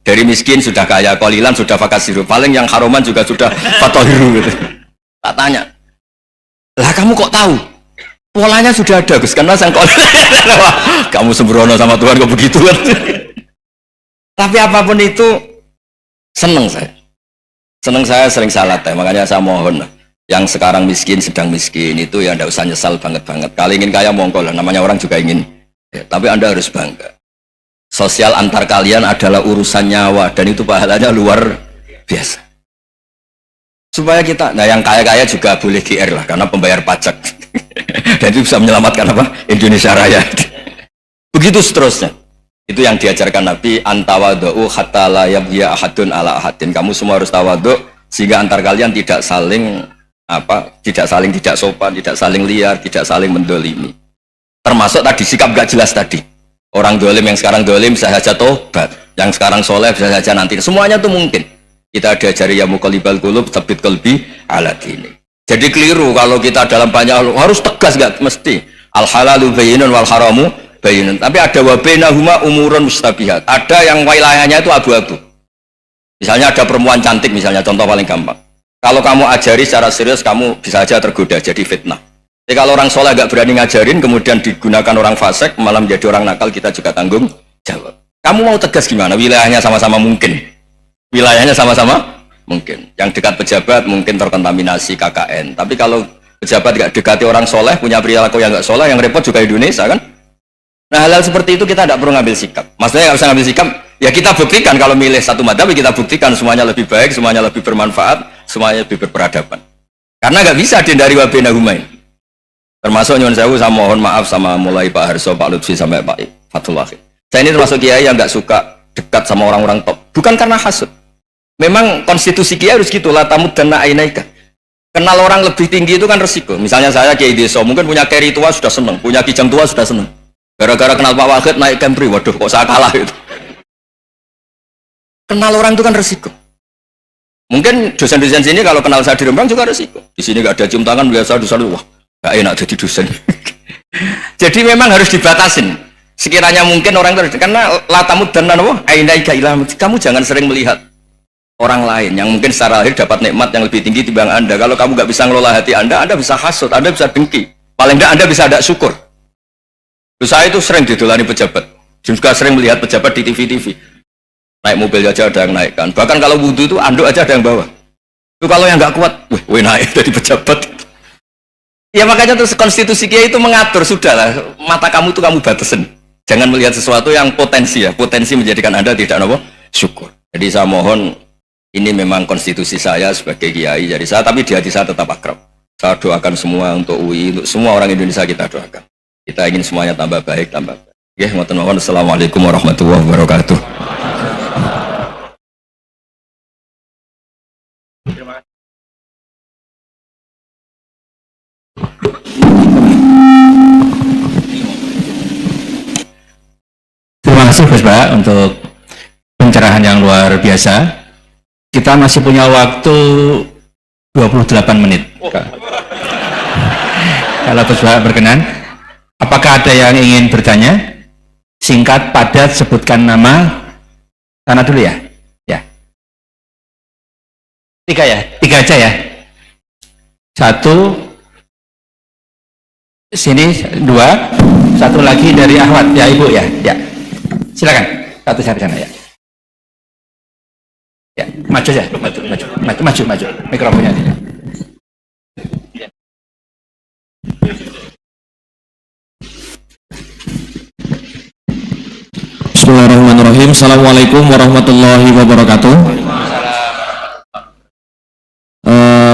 A: dari miskin sudah kaya, qalilan sudah fakasiru, paling yang haroman juga sudah fatohiru gitu. Tak tanya, lah kamu kok tahu? Polanya sudah ada Gus, karena sang qalilan. Kamu sembrono sama Tuhan kok begitu kan. Tapi apapun itu seneng saya sering salah teh, makanya saya mohon yang sekarang miskin, sedang miskin itu ya ndak usah nyesal banget. Kalau ingin kaya monggo lah, namanya orang juga ingin ya, tapi Anda harus bangga. Sosial antar kalian adalah urusan nyawa dan itu pahalanya luar biasa. Supaya kita, nah yang kaya-kaya juga boleh GR lah karena pembayar pajak. Dan itu bisa menyelamatkan apa? Indonesia Raya. Begitu seterusnya. Itu yang diajarkan Nabi, antawadu'u hatta la yabghiya ahadun ala ahadin. Kamu semua harus tawadhu sehingga antar kalian tidak saling tidak sopan, tidak saling liar, tidak saling mendolimi. Termasuk tadi sikap gak jelas tadi. Orang dolim yang sekarang dolim sahaja tobat. Yang sekarang soleh bisa saja nanti. Semuanya tuh mungkin. Kita diajari ya muqallibal qulub tsabbit qalbi ala dini. Jadi keliru kalau kita dalam banyak harus tegas, nggak mesti. Al halalu bayyinun wal haramu bayyinun. Tapi ada wa bainahuma umurun mustabihat. Ada yang wilayahnya itu abu-abu. Misalnya ada perempuan cantik, misalnya contoh paling gampang. Kalau kamu ajari secara serius, kamu bisa saja tergoda jadi fitnah. Jadi kalau orang soleh nggak berani ngajarin, kemudian digunakan orang fasik, malah menjadi orang nakal, kita juga tanggung jawab. Kamu mau tegas gimana? Wilayahnya sama-sama mungkin. Wilayahnya sama-sama mungkin. Yang dekat pejabat mungkin terkontaminasi KKN. Tapi kalau pejabat nggak dekati orang soleh, punya perilaku yang nggak soleh, yang repot juga Indonesia kan? Nah hal-hal seperti itu kita tidak perlu ngambil sikap. Maksudnya nggak usah ngambil sikap, ya kita buktikan kalau milih satu madhab, kita buktikan semuanya lebih baik, semuanya lebih bermanfaat, semuanya lebih berperadaban. Karena nggak bisa dihindari wa bainahumain. Termasuk nyuwun sewu, saya mohon maaf sama mulai Pak Harso, Pak Lutfi sampai Pak Fathullah. Saya ini termasuk kiai yang nggak suka dekat sama orang-orang top. Bukan karena hasud. Memang konstitusi kiai harus gitu, la tamuddanna ainaika. Kenal orang lebih tinggi itu kan resiko. Misalnya saya kiai desa, mungkin punya keri tua sudah seneng, punya kijang tua sudah seneng. Gara-gara kenal Pak Wahid naik Camry, waduh kok saya kalah itu. Kenal orang itu kan resiko. Mungkin dosen-dosen sini kalau kenal saya di Rembang juga resiko. Di sini nggak ada cium tangan biasa, dosen wah nggak enak jadi dosen. Jadi memang harus dibatasin. Sekiranya mungkin orang itu karena latamud dan nanawa ainaika ilah, kamu jangan sering melihat orang lain yang mungkin secara lahir dapat nikmat yang lebih tinggi timbang Anda. Kalau kamu nggak bisa ngelola hati Anda bisa hasut, Anda bisa dengki. Paling tidak Anda bisa ada syukur. Saya itu sering didolani pejabat, juga sering melihat pejabat di TV-TV. Naik mobil aja ada yang naikkan. Bahkan kalau wudhu itu anduk aja ada yang bawa. Itu kalau yang nggak kuat, wih naik dari pejabat. Ya makanya terus konstitusi kiai itu mengatur, sudahlah mata kamu itu kamu batasin. Jangan melihat sesuatu yang potensi ya, potensi menjadikan Anda tidak apa syukur. Jadi saya mohon, ini memang konstitusi saya sebagai kiai, jadi saya tapi di hati saya tetap akrab. Saya doakan semua untuk UI, untuk semua orang Indonesia kita doakan. Kita ingin semuanya tambah baik, tambah baik. Ya, mohon assalamualaikum warahmatullahi wabarakatuh.
B: Terima kasih Gus Pak untuk pencerahan yang luar biasa. Kita masih punya waktu 28 menit. Kalau Gus Pak berkenan, apakah ada yang ingin bertanya? Singkat, padat, sebutkan nama. Sana dulu ya. Ya. 3 ya? 3 aja ya. 1, sini 2, 1 lagi dari Ahmad. Ya Ibu ya. Ya. Silakan. 1 sampai sana ya. Ya, maju ya. Maju. Mikrofonnya tidak.
C: Bismillahirrahmanirrahim. Assalamualaikum warahmatullahi wabarakatuh.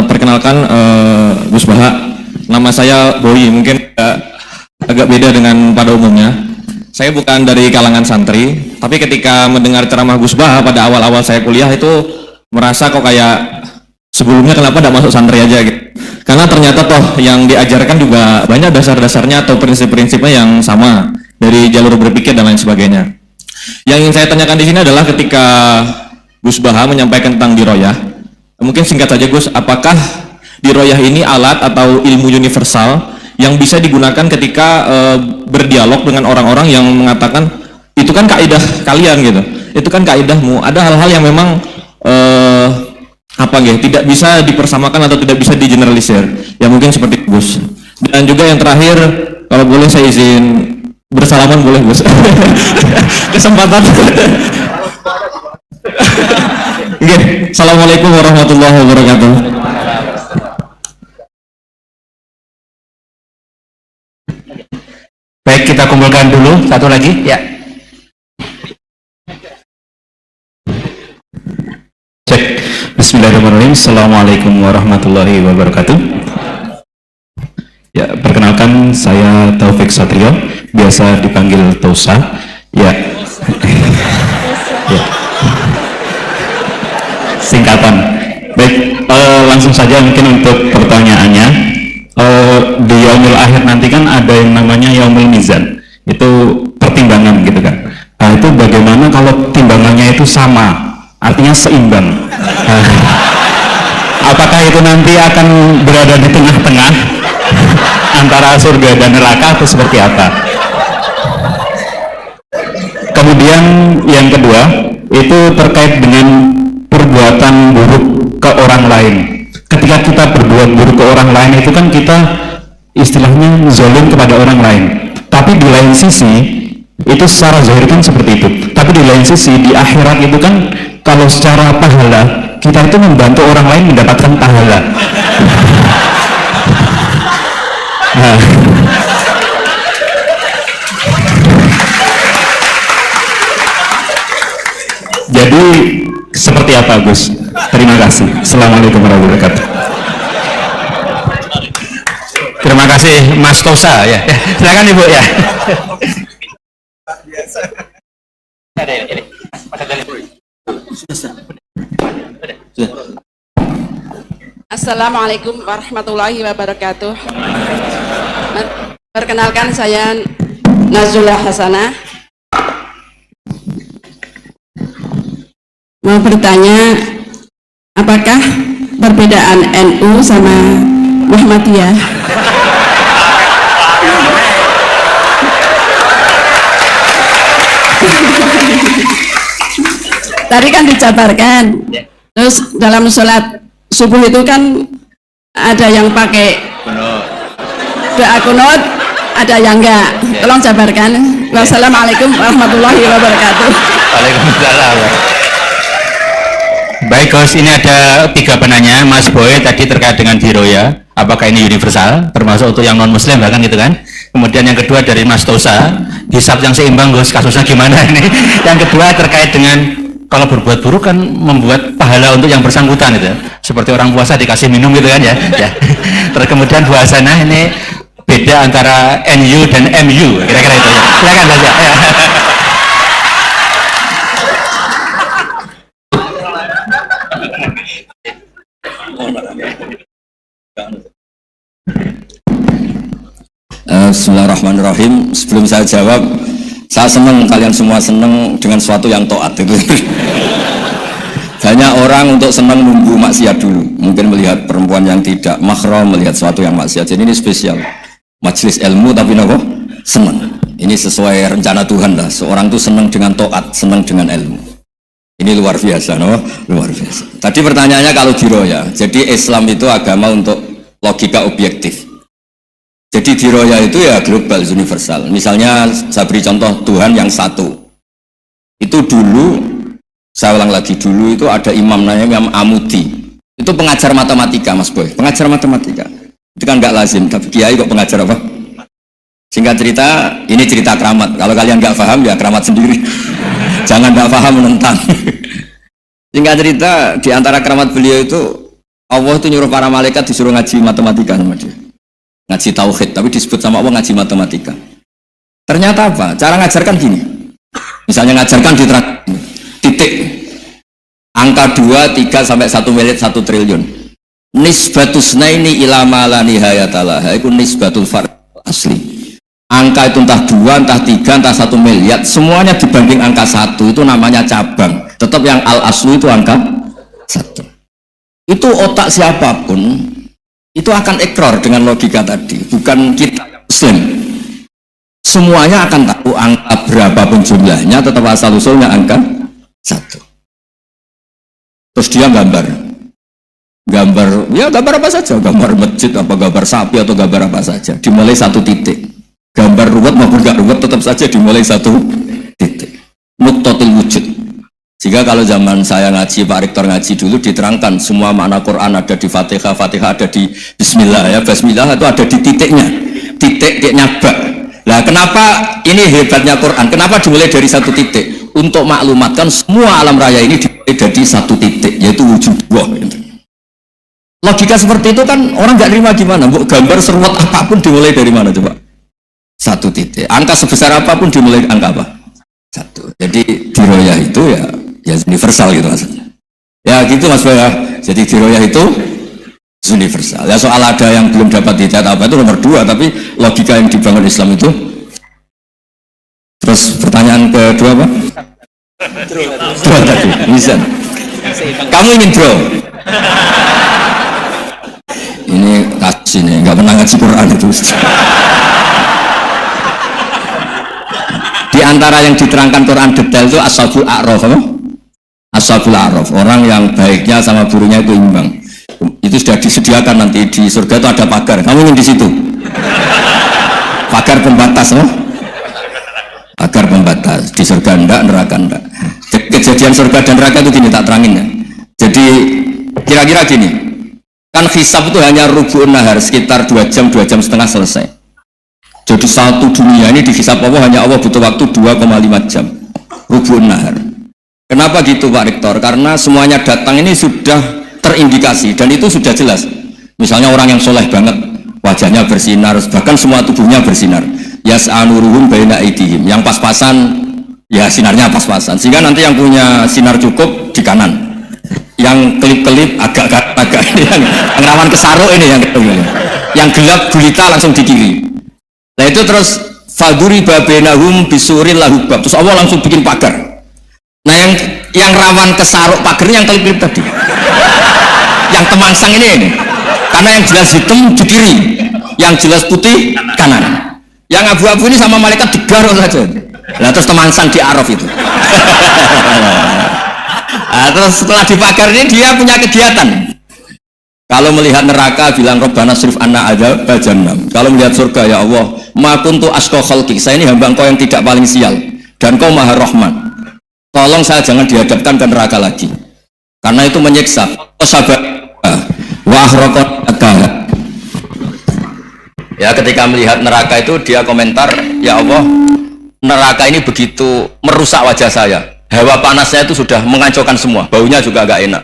C: Perkenalkan Gus Baha, nama saya Boy. Mungkin agak beda dengan pada umumnya. Saya bukan dari kalangan santri, tapi ketika mendengar ceramah Gus Baha pada awal-awal saya kuliah itu merasa kok kayak sebelumnya kenapa tidak masuk santri aja gitu. Karena ternyata toh yang diajarkan juga banyak dasar-dasarnya atau prinsip-prinsipnya yang sama dari jalur berpikir dan lain sebagainya. Yang ingin saya tanyakan di sini adalah ketika Gus Baha menyampaikan tentang diroyah, mungkin singkat saja Gus, apakah diroyah ini alat atau ilmu universal yang bisa digunakan ketika berdialog dengan orang-orang yang mengatakan itu kan kaidah kalian gitu, itu kan kaidahmu, ada hal-hal yang memang tidak bisa dipersamakan atau tidak bisa digeneralisir, ya mungkin seperti Gus. Dan juga yang terakhir, kalau boleh saya izin bersalaman boleh Gus. Kesempatan. Okay. Assalamualaikum warahmatullahi wabarakatuh.
B: Baik, kita kumpulkan dulu satu lagi ya. Cek. Bismillahirrahmanirrahim. Assalamualaikum warahmatullahi wabarakatuh. Ya, perkenalkan saya Taufik Satrio, biasa dipanggil Tosa. Ya. Ya. Singkatan. Baik, langsung saja mungkin untuk pertanyaannya. Di yaumil akhir nanti kan ada yang namanya yaumil mizan, itu pertimbangan gitu kan. Nah, itu bagaimana kalau timbangan timbangannya itu sama, artinya seimbang. Nah, apakah itu nanti akan berada di tengah-tengah antara surga dan neraka atau seperti apa? Kemudian yang kedua itu terkait dengan perbuatan buruk ke orang lain. Ketika kita berbuat buruk ke orang lain itu kan kita istilahnya zalim kepada orang lain. Tapi di lain sisi itu secara zahir kan seperti itu. Tapi di lain sisi di akhirat itu kan kalau secara pahala kita itu membantu orang lain mendapatkan pahala. Nah, jadi seperti apa Gus? Terima kasih. Assalamualaikum warahmatullahi wabarakatuh. Terima kasih Mas Tosa ya. Silakan Ibu ya.
D: Assalamualaikum warahmatullahi wabarakatuh. Perkenalkan saya Nazula Hasanah. Mau bertanya, apakah perbedaan NU sama Muhammadiyah? Tadi kan dijabarkan. Terus dalam sholat subuh itu kan ada yang pakai doa kunut, ada yang enggak. Tolong jabarkan. Wassalamualaikum warahmatullahi wabarakatuh.
B: Waalaikumsalam. Baik Gus, ini ada 3 penanya. Mas Boy tadi terkait dengan diroya, apakah ini universal, termasuk untuk yang non muslim bahkan gitu kan. Kemudian yang kedua dari Mas Tosa, hisab yang seimbang Gus, kasusnya gimana ini. Yang kedua terkait dengan kalau berbuat buruk kan membuat pahala untuk yang bersangkutan itu, seperti orang puasa dikasih minum gitu kan ya. Terus kemudian bahasanya ini beda antara NU dan MU, kira-kira itu ya. Silakan saja.
A: Bismillahirrahmanirrahim. Sebelum saya jawab, saya senang kalian semua senang dengan sesuatu yang taat itu. Banyak orang untuk senang nunggu maksiat dulu, mungkin melihat perempuan yang tidak mahram, melihat sesuatu yang maksiat. Jadi ini spesial majelis ilmu, tapi nopo senang. Ini sesuai rencana Tuhan lah. Seorang itu senang dengan taat, senang dengan ilmu. Ini luar biasa, no? Luar biasa. Tadi pertanyaannya kalau diroya, jadi Islam itu agama untuk logika objektif. Jadi diroya itu ya global, universal. Misalnya saya beri contoh Tuhan yang satu. Itu dulu, saya ulang lagi, dulu itu ada imam namanya Imam Amudi. Itu pengajar matematika Mas Boy, pengajar matematika. Itu kan nggak lazim, tapi kiai kok pengajar apa? Singkat cerita, ini cerita keramat. Kalau kalian nggak paham ya keramat sendiri. Jangan nggak paham menentang. Singkat cerita, di antara keramat beliau itu Allah itu nyuruh para malaikat disuruh ngaji matematika sama dia. Ngaji tauhid, tapi disebut sama Allah ngaji matematika. Ternyata apa? Cara ngajarkan gini. Misalnya ngajarkan di titik angka 2, 3 sampai 1 miliar 1 triliun. Nisbatusnaini ila ma la nihayatalah. Itu nisbatul fard asli. Angka itu entah 2, entah 3, entah 1 miliar, semuanya dibanding angka 1 itu namanya cabang. Tetap yang al aslu itu angka 1. Itu otak siapapun itu akan ekor dengan logika tadi, bukan kita muslim. Semuanya akan tahu angka berapapun jumlahnya, tetap asal usulnya angka 1. Terus dia gambar, ya gambar apa saja, gambar masjid, apa gambar sapi atau gambar apa saja, dimulai 1 titik. Gambar ruwet maupun gak ruwet tetap saja dimulai 1 titik. Nuqtatul wujud. Jika kalau zaman saya ngaji, Pak Rektor ngaji dulu diterangkan semua makna Quran ada di Fatihah, Fatihah ada di Bismillah ya, Bismillah itu ada di titiknya, titiknya bak. Nah kenapa ini hebatnya Quran? Kenapa dimulai dari 1 titik? Untuk maklumatkan semua alam raya ini dimulai dari 1 titik, yaitu wujud Allah. Logika seperti itu kan orang nggak terima gimana? Gambar seruat apapun dimulai dari mana coba? 1 titik. Angka sebesar apapun dimulai angka apa? 1. Jadi diroyah itu ya universal gitu maksudnya. Ya gitu Mas Boy ya. Jadi diroyah itu universal. Ya soal ada yang belum dapat hidayat apa itu nomor 2, tapi logika yang dibangun Islam itu. Terus pertanyaan kedua apa? Draw tadi, bisa. Kamu ingin draw? Ini kasih nih, nggak pernah ngaji Quran itu. Di antara yang diterangkan Quran detail itu ashabul a'raf, apa? Ashabul a'raf, orang yang baiknya sama buruknya itu imbang. Itu sudah disediakan nanti di surga itu ada pagar. Kamu ingin di situ? Pagar pembatas, apa? Pagar pembatas. Di surga enggak, neraka enggak. Kejadian surga dan neraka itu gini, tak terangin ya. Jadi kira-kira gini, kan hisab itu hanya rubu'un nahar, sekitar 2 jam, 2 jam setengah selesai. Jadi satu dunia ini dihisab Allah, hanya Allah butuh waktu 2,5 jam. Rubu'un nahar. Kenapa gitu Pak Rektor? Karena semuanya datang ini sudah terindikasi dan itu sudah jelas. Misalnya orang yang soleh banget, wajahnya bersinar, bahkan semua tubuhnya bersinar. Yas'anuruhum baina aidihim. Yang pas-pasan, ya sinarnya pas-pasan. Sehingga nanti yang punya sinar cukup di kanan. Yang kelip-kelip agak yang rawan kesaruk ini yang gelap gulita langsung di kiri. Nah itu terus faduri babenahum bisuril lahubab. Terus Allah langsung bikin pagar. Nah yang rawan kesaruk pagarnya yang kelip-kelip tadi. Yang temangsang ini. Karena yang jelas hitam di kiri, yang jelas putih kanan. Yang abu-abu ini sama malaikat digaruk saja. Nah terus temangsang di Araf itu. Nah, terus setelah di pagar ini dia punya kegiatan. Kalau melihat neraka bilang Rabbana srif anna adzab jahannam. Kalau melihat surga ya Allah, ma kuntu asqa khalqik. Saya ini hamba Engkau yang tidak paling sial dan Kau Maha Rahman. Tolong saya jangan dihadapkan ke neraka lagi. Karena itu menyiksa. Sabar. Wa akhraqat. Ya ketika melihat neraka itu dia komentar, ya Allah, neraka ini begitu merusak wajah saya. Hawa panasnya itu sudah menghancurkan semua. Baunya juga agak enak.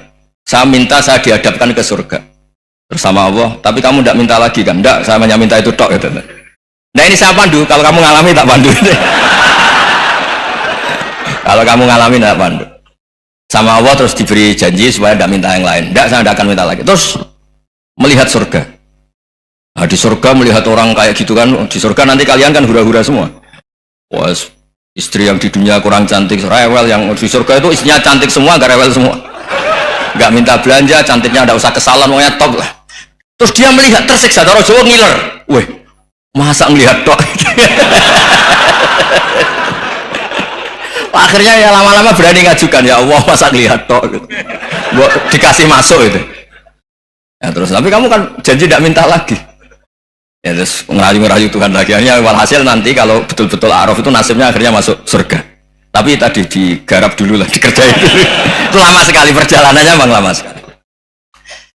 A: Saya minta saya dihadapkan ke surga. Bersama Allah, tapi kamu tidak minta lagi kan? Tidak, saya hanya minta itu tok gitu. Nah ini saya pandu, kalau kamu ngalami tak pandu. Kalau kamu ngalami tak pandu. Sama Allah terus diberi janji supaya tidak minta yang lain. Tidak, saya tidak akan minta lagi. Terus melihat surga. Nah, di surga melihat orang kayak gitu kan, di surga nanti kalian kan hura-hura semua. Wah, istri yang di dunia kurang cantik, rewel, yang di surga itu istrinya cantik semua, gak rewel semua. Gak minta belanja, cantiknya tidak usah ke salon, pokoknya top lah. Terus dia melihat tersiksa, taruh Jawa ngiler. Weh, masa melihat tok? Akhirnya ya lama-lama berani ngajukan, ya Allah masa ngelihat tok? Dikasih masuk itu. Ya terus, tapi kamu kan janji tidak minta lagi. Ya terus ngerayu-ngerayu Tuhan lagi. Akhirnya walhasil nanti kalau betul-betul Araf itu nasibnya akhirnya masuk surga. Tapi tadi digarap dulu lah, dikerjain dulu. Itu lama sekali perjalanannya, bang, lama sekali.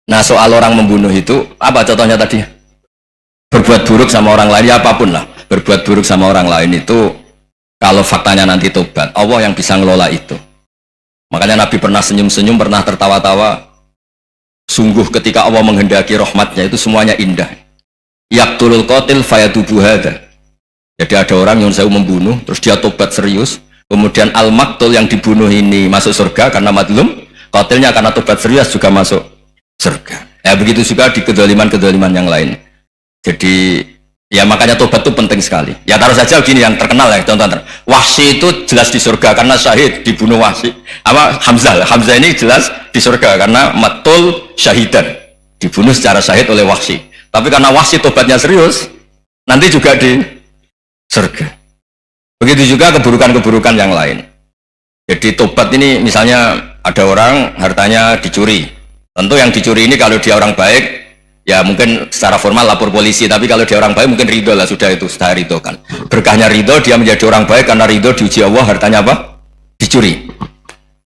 A: Nah soal orang membunuh itu, apa contohnya tadi? Berbuat buruk sama orang lain, ya apapun lah. Berbuat buruk sama orang lain itu, kalau faktanya nanti tobat, Allah yang bisa ngelola itu. Makanya Nabi pernah senyum-senyum, pernah tertawa-tawa. Sungguh ketika Allah menghendaki rahmatnya itu semuanya indah. Yaqtulul qatil fayatubu hadza. Jadi ada orang yang saya membunuh, terus dia tobat serius. Kemudian al-maktul yang dibunuh ini masuk surga karena madlum, qatilnya karena tobat serius juga masuk surga. Ya begitu juga di kedoliman-kedoliman yang lain. Jadi ya makanya tobat itu penting sekali. Ya taruh saja begini yang terkenal ya, contoh Wahsy itu jelas di surga karena syahid dibunuh Wahsy. Apa Hamzah ini jelas di surga karena matul syahidan, dibunuh secara syahid oleh Wahsy. Tapi karena Wahsy tobatnya serius, nanti juga di surga. Begitu juga keburukan-keburukan yang lain. Jadi tobat ini misalnya ada orang hartanya dicuri. Tentu yang dicuri ini kalau dia orang baik, ya mungkin secara formal lapor polisi. Tapi kalau dia orang baik mungkin ridho lah, sudah itu, sudah ridho kan. Berkahnya ridho, dia menjadi orang baik karena ridho diuji Allah, hartanya apa? Dicuri.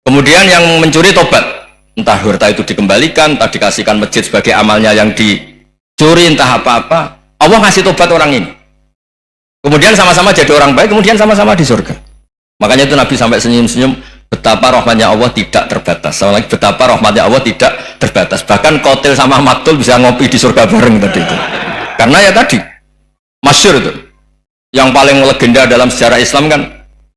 A: Kemudian yang mencuri tobat. Entah harta itu dikembalikan, entah dikasihkan masjid sebagai amalnya yang dicuri, entah apa-apa. Allah ngasih tobat orang ini. Kemudian sama-sama jadi orang baik, kemudian sama-sama di surga. Makanya itu Nabi sampai senyum-senyum, betapa rahmatnya Allah tidak terbatas. Sama lagi, betapa rahmatnya Allah tidak terbatas. Bahkan qatil sama maktul bisa ngopi di surga bareng tadi itu. Karena ya tadi, masyhur itu. Yang paling legenda dalam sejarah Islam kan,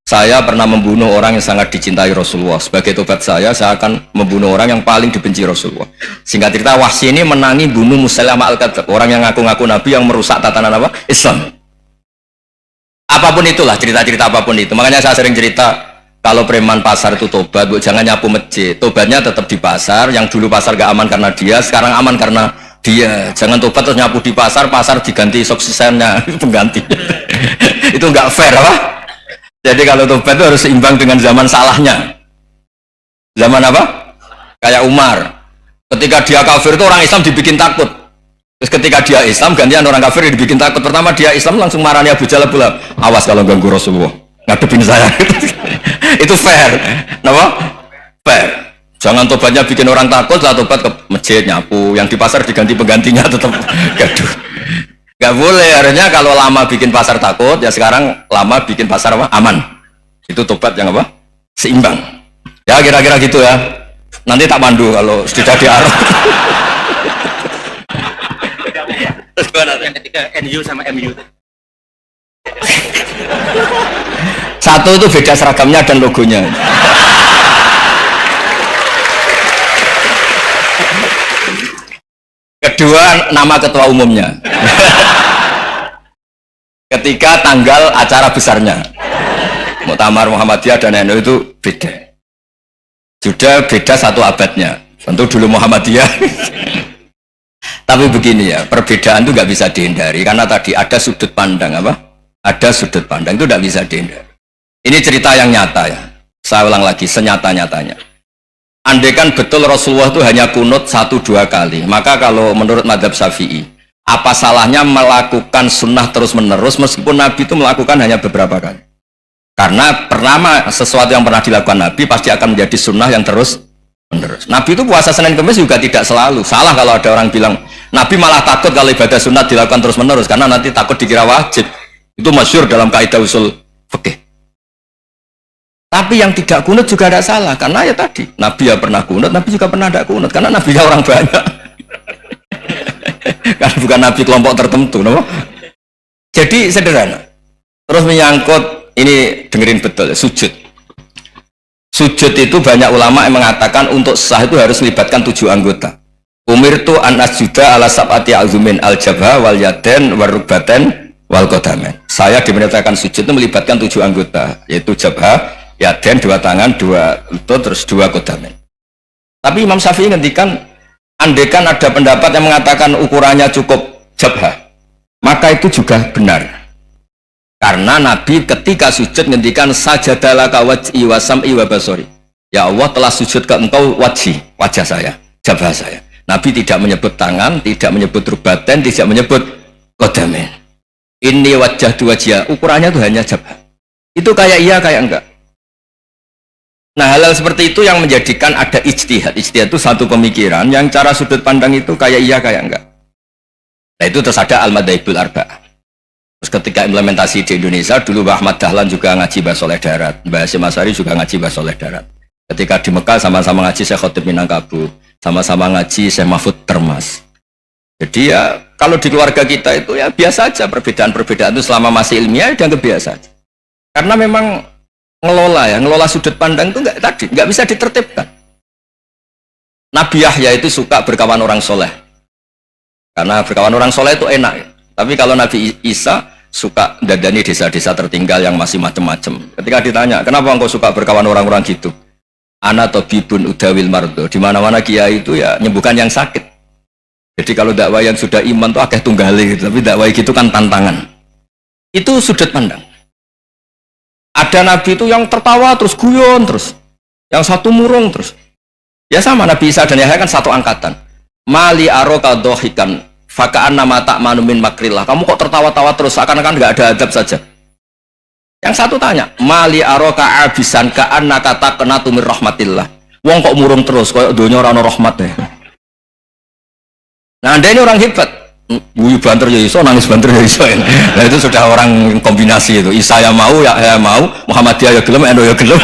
A: saya pernah membunuh orang yang sangat dicintai Rasulullah. Sebagai tobat saya akan membunuh orang yang paling dibenci Rasulullah. Singkat cerita, Wahsy ini menangi bunuh Musailamah al-Kadzdzab, orang yang ngaku-ngaku Nabi yang merusak tatanan apa? Islam. Apapun itulah, cerita-cerita apapun itu. Makanya saya sering cerita, kalau preman pasar itu tobat, Bu, jangan nyapu masjid. Tobatnya tetap di pasar. Yang dulu pasar gak aman karena dia, sekarang aman karena dia. Jangan tobat terus nyapu di pasar, pasar diganti soksisennya, pengganti. Itu nggak fair, apa? Jadi kalau tobat itu harus seimbang dengan zaman salahnya. Zaman apa? Kayak Umar. Ketika dia kafir itu orang Islam dibikin takut. Terus ketika dia Islam, gantian orang kafir dibikin takut. Pertama dia Islam langsung marahnya Abu Jalal pula. Awas kalau ganggu Rasulullah, ngadepin saya. Itu fair, kenapa? Fair. Jangan tobatnya bikin orang takut, lah tobat ke masjid nyapu, yang di pasar diganti penggantinya tetap gaduh. Gak boleh, harusnya kalau lama bikin pasar takut, ya sekarang lama bikin pasar apa? Aman. Itu tobat yang apa? Seimbang. Ya kira-kira gitu ya. Nanti tak pandu kalau sudah diarah.
B: Yang ketiga NU sama MU.
A: Satu itu beda seragamnya dan logonya. Kedua, nama ketua umumnya. Ketiga, tanggal acara besarnya. Muktamar Muhammadiyah dan NU itu beda. Sudah beda satu abadnya. Tentu dulu Muhammadiyah. Tapi begini ya, perbedaan itu nggak bisa dihindari karena tadi ada sudut pandang apa? Ada sudut pandang itu tidak bisa dihindari. Ini cerita yang nyata ya. Saya ulang lagi, senyata-nyatanya. Andaikan betul Rasulullah itu hanya kunut 1-2 kali, maka kalau menurut mazhab Syafi'i, apa salahnya melakukan sunnah terus-menerus meskipun Nabi itu melakukan hanya beberapa kali? Karena pertama sesuatu yang pernah dilakukan Nabi pasti akan menjadi sunnah yang terus-menerus. Nabi itu puasa Senin Kamis juga tidak selalu. Salah kalau ada orang bilang Nabi malah takut kalau ibadah sunat dilakukan terus-menerus karena nanti takut dikira wajib. Itu masyhur dalam kaidah usul fikih. Tapi yang tidak kunut juga tidak salah karena ya tadi Nabi ya pernah kunut, Nabi juga pernah tidak kunut karena Nabi ya orang banyak. Karena bukan Nabi kelompok tertentu, no? Jadi sederhana. Terus menyangkut ini dengerin betul sujud. Sujud itu banyak ulama yang mengatakan untuk sah itu harus melibatkan 7 anggota. Umirtu an asjuda ala sab'ati azumin al jabha wal yaden wal rukbaten wal qadamen. Saya diperintahkan sujud itu melibatkan 7 anggota yaitu jabha, yaden 2 tangan, 2 lutut, terus 2 qadamen. Tapi Imam Syafi'i ngendikan andaikan ada pendapat yang mengatakan ukurannya cukup jabha, maka itu juga benar. Karena Nabi ketika sujud ngendikan sajadalaka wajhi wa sam'i wa basori. Ya Allah telah sujud ke engkau wajah saya, jabha saya. Nabi tidak menyebut tangan, tidak menyebut rukbaten, tidak menyebut qadamen. Ini wajah dua wajah, ukurannya itu hanya jabha. Itu kayak iya kayak enggak. Nah hal-hal seperti itu yang menjadikan ada ijtihad. Ijtihad itu satu pemikiran yang cara sudut pandang itu kayak iya kayak enggak. Nah itu terus ada al-madhaibul arba'ah. Terus ketika implementasi di Indonesia, dulu Mbah Ahmad Dahlan juga ngaji Mbah Soleh Darat, Mbah Hasyim Asy'ari juga ngaji Mbah Soleh Darat. Ketika di Mekah sama-sama ngaji Syekh Khotib Minangkabau, sama-sama ngaji Syekh Mahfud Termas. Jadi ya kalau di keluarga kita itu ya biasa aja, perbedaan-perbedaan itu selama masih ilmiah dianggap biasa aja. Karena memang ngelola sudut pandang itu nggak bisa ditertibkan. Nabi Yahya itu suka berkawan orang soleh, karena berkawan orang soleh itu enak ya. Tapi kalau Nabi Isa suka dadani desa-desa tertinggal yang masih macam-macam. Ketika ditanya, kenapa engkau suka berkawan orang-orang gitu? Ana tabibun udawil mardo. Di mana-mana kiai itu ya nyembuhkan yang sakit. Jadi kalau dakwah yang sudah iman tuh akeh tunggali gitu. Tapi dakwah gitu kan tantangan. Itu sudut pandang. Ada Nabi itu yang tertawa terus guyon terus. Yang satu murung terus. Ya sama Nabi Isa dan Yahya kan satu angkatan. Mali aroka dohikan. Faka'an nama tak manumin makrillah. Kamu kok tertawa-tawa terus, seakan-akan nggak ada adab saja. Yang satu tanya, mali aroka abisan ka'an nakata kena tumir rahmatillah. Wong kok murung terus, kok dunia orang rahmat deh. Nah anda ini orang hebat. Guyu banter ya iso, nangis banter ya iso. Nah itu sudah orang kombinasi itu. Isa ya mau, ya mau, Muhammadiyah ya gelem, NU ya gelem.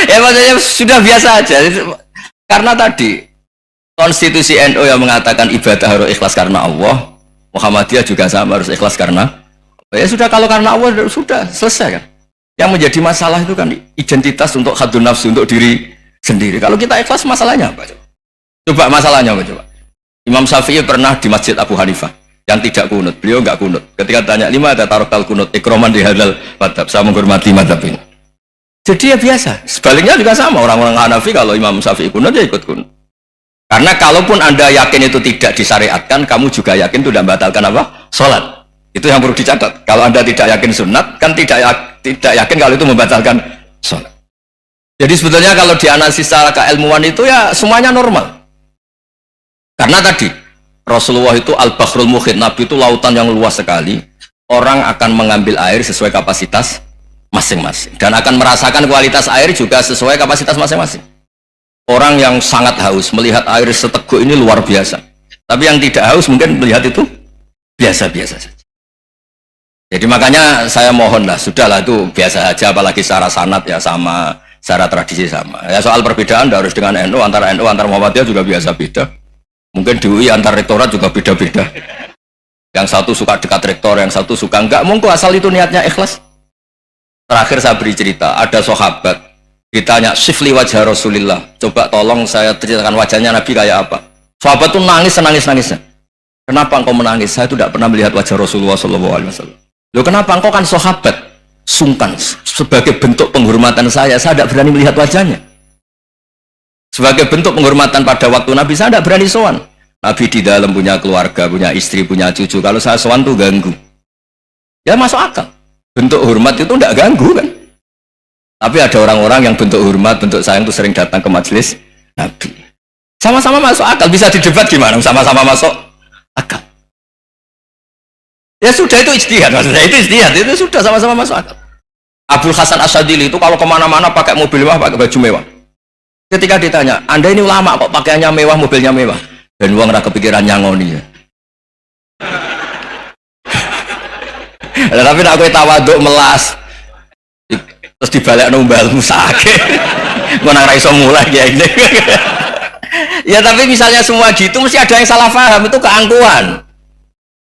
A: Ya maksudnya sudah biasa aja. Karena tadi konstitusi NU yang mengatakan ibadah harus ikhlas karena Allah, Muhammadiyah juga sama harus ikhlas karena ya sudah, kalau karena Allah sudah selesai kan. Yang menjadi masalah itu kan identitas untuk hadun nafsu, untuk diri sendiri. Kalau kita ikhlas masalahnya apa? Coba masalahnya apa coba? Imam Syafi'i pernah di Masjid Abu Hanifah yang tidak kunut, beliau enggak kunut. Ketika tanya 5 ada tarokal kunut ikroman di hadal madhab, saya menghormati madhab ini. Jadi ya biasa. Sebaliknya juga sama, orang-orang Hanafi kalau Imam Syafi'i kunut ya ikut kunut. Karena kalaupun Anda yakin itu tidak disyariatkan, kamu juga yakin itu tidak membatalkan apa? Sholat. Itu yang perlu dicatat. Kalau Anda tidak yakin sunat, kan tidak yakin kalau itu membatalkan sholat. Jadi sebetulnya kalau dianalisis secara keilmuan itu ya semuanya normal. Karena tadi Rasulullah itu al-bahrul muhit, Nabi itu lautan yang luas sekali. Orang akan mengambil air sesuai kapasitas masing-masing dan akan merasakan kualitas air juga sesuai kapasitas masing-masing. Orang yang sangat haus melihat air seteguk ini luar biasa, tapi yang tidak haus mungkin melihat itu biasa-biasa saja. Jadi makanya saya mohonlah, sudahlah itu biasa saja, apalagi secara sanad ya sama, secara tradisi sama. Ya soal perbedaan harus dengan NU, antara Muhammadiyah juga biasa beda. Mungkin di UI antar rektorat juga beda-beda. Yang satu suka dekat rektor, yang satu suka enggak. Monggo asal itu niatnya ikhlas. Terakhir saya beri cerita, ada sahabat ditanya, "Sifli wajah Rasulillah." Coba tolong saya ceritakan wajahnya Nabi kayak apa. Sahabat itu nangis. Kenapa engkau menangis? Saya tidak pernah melihat wajah Rasulullah SAW. Loh, kenapa? Engkau kan sahabat. Sungkan. Sebagai bentuk penghormatan saya tidak berani melihat wajahnya. Sebagai bentuk penghormatan pada waktu Nabi, saya tidak berani sowan. Nabi di dalam punya keluarga, punya istri, punya cucu. Kalau saya sowan tuh ganggu. Ya masuk akal. Bentuk hormat itu tidak ganggu kan. Tapi ada orang-orang yang bentuk hormat, bentuk sayang itu sering datang ke majelis Nabi. Sama-sama masuk akal. Bisa didebat gimana? Sama-sama masuk akal. Ya sudah, itu ijtihad. Maksudnya itu ijtihad. Itu sudah sama-sama masuk akal. Abul Hasan Asyadili itu kalau kemana-mana pakai mobil mewah, pakai baju mewah. Ketika ditanya, Anda ini ulama kok pakaiannya mewah, mobilnya mewah? Dan uang rakyat kepikiran nyangoni ya. Tapi nak kowe tawaduk melas terus dibalik numbalmu sakit. Kok nang ra iso mulai ya ini. Ya tapi misalnya semua gitu mesti ada yang salah paham, itu keangkuhan.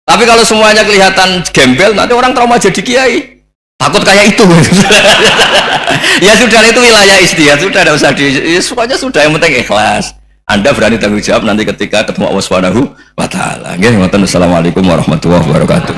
A: Tapi kalau semuanya kelihatan gembel, nanti orang trauma jadi kiai. Takut kayak itu. Ya sudah, itu wilayah istihad, sudah tidak usah pokoknya sudah, yang penting ikhlas. Anda berani tanggung jawab nanti ketika ketemu Allah Subhanahu wa taala. Nggih, ngoten. Assalamualaikum warahmatullahi wabarakatuh.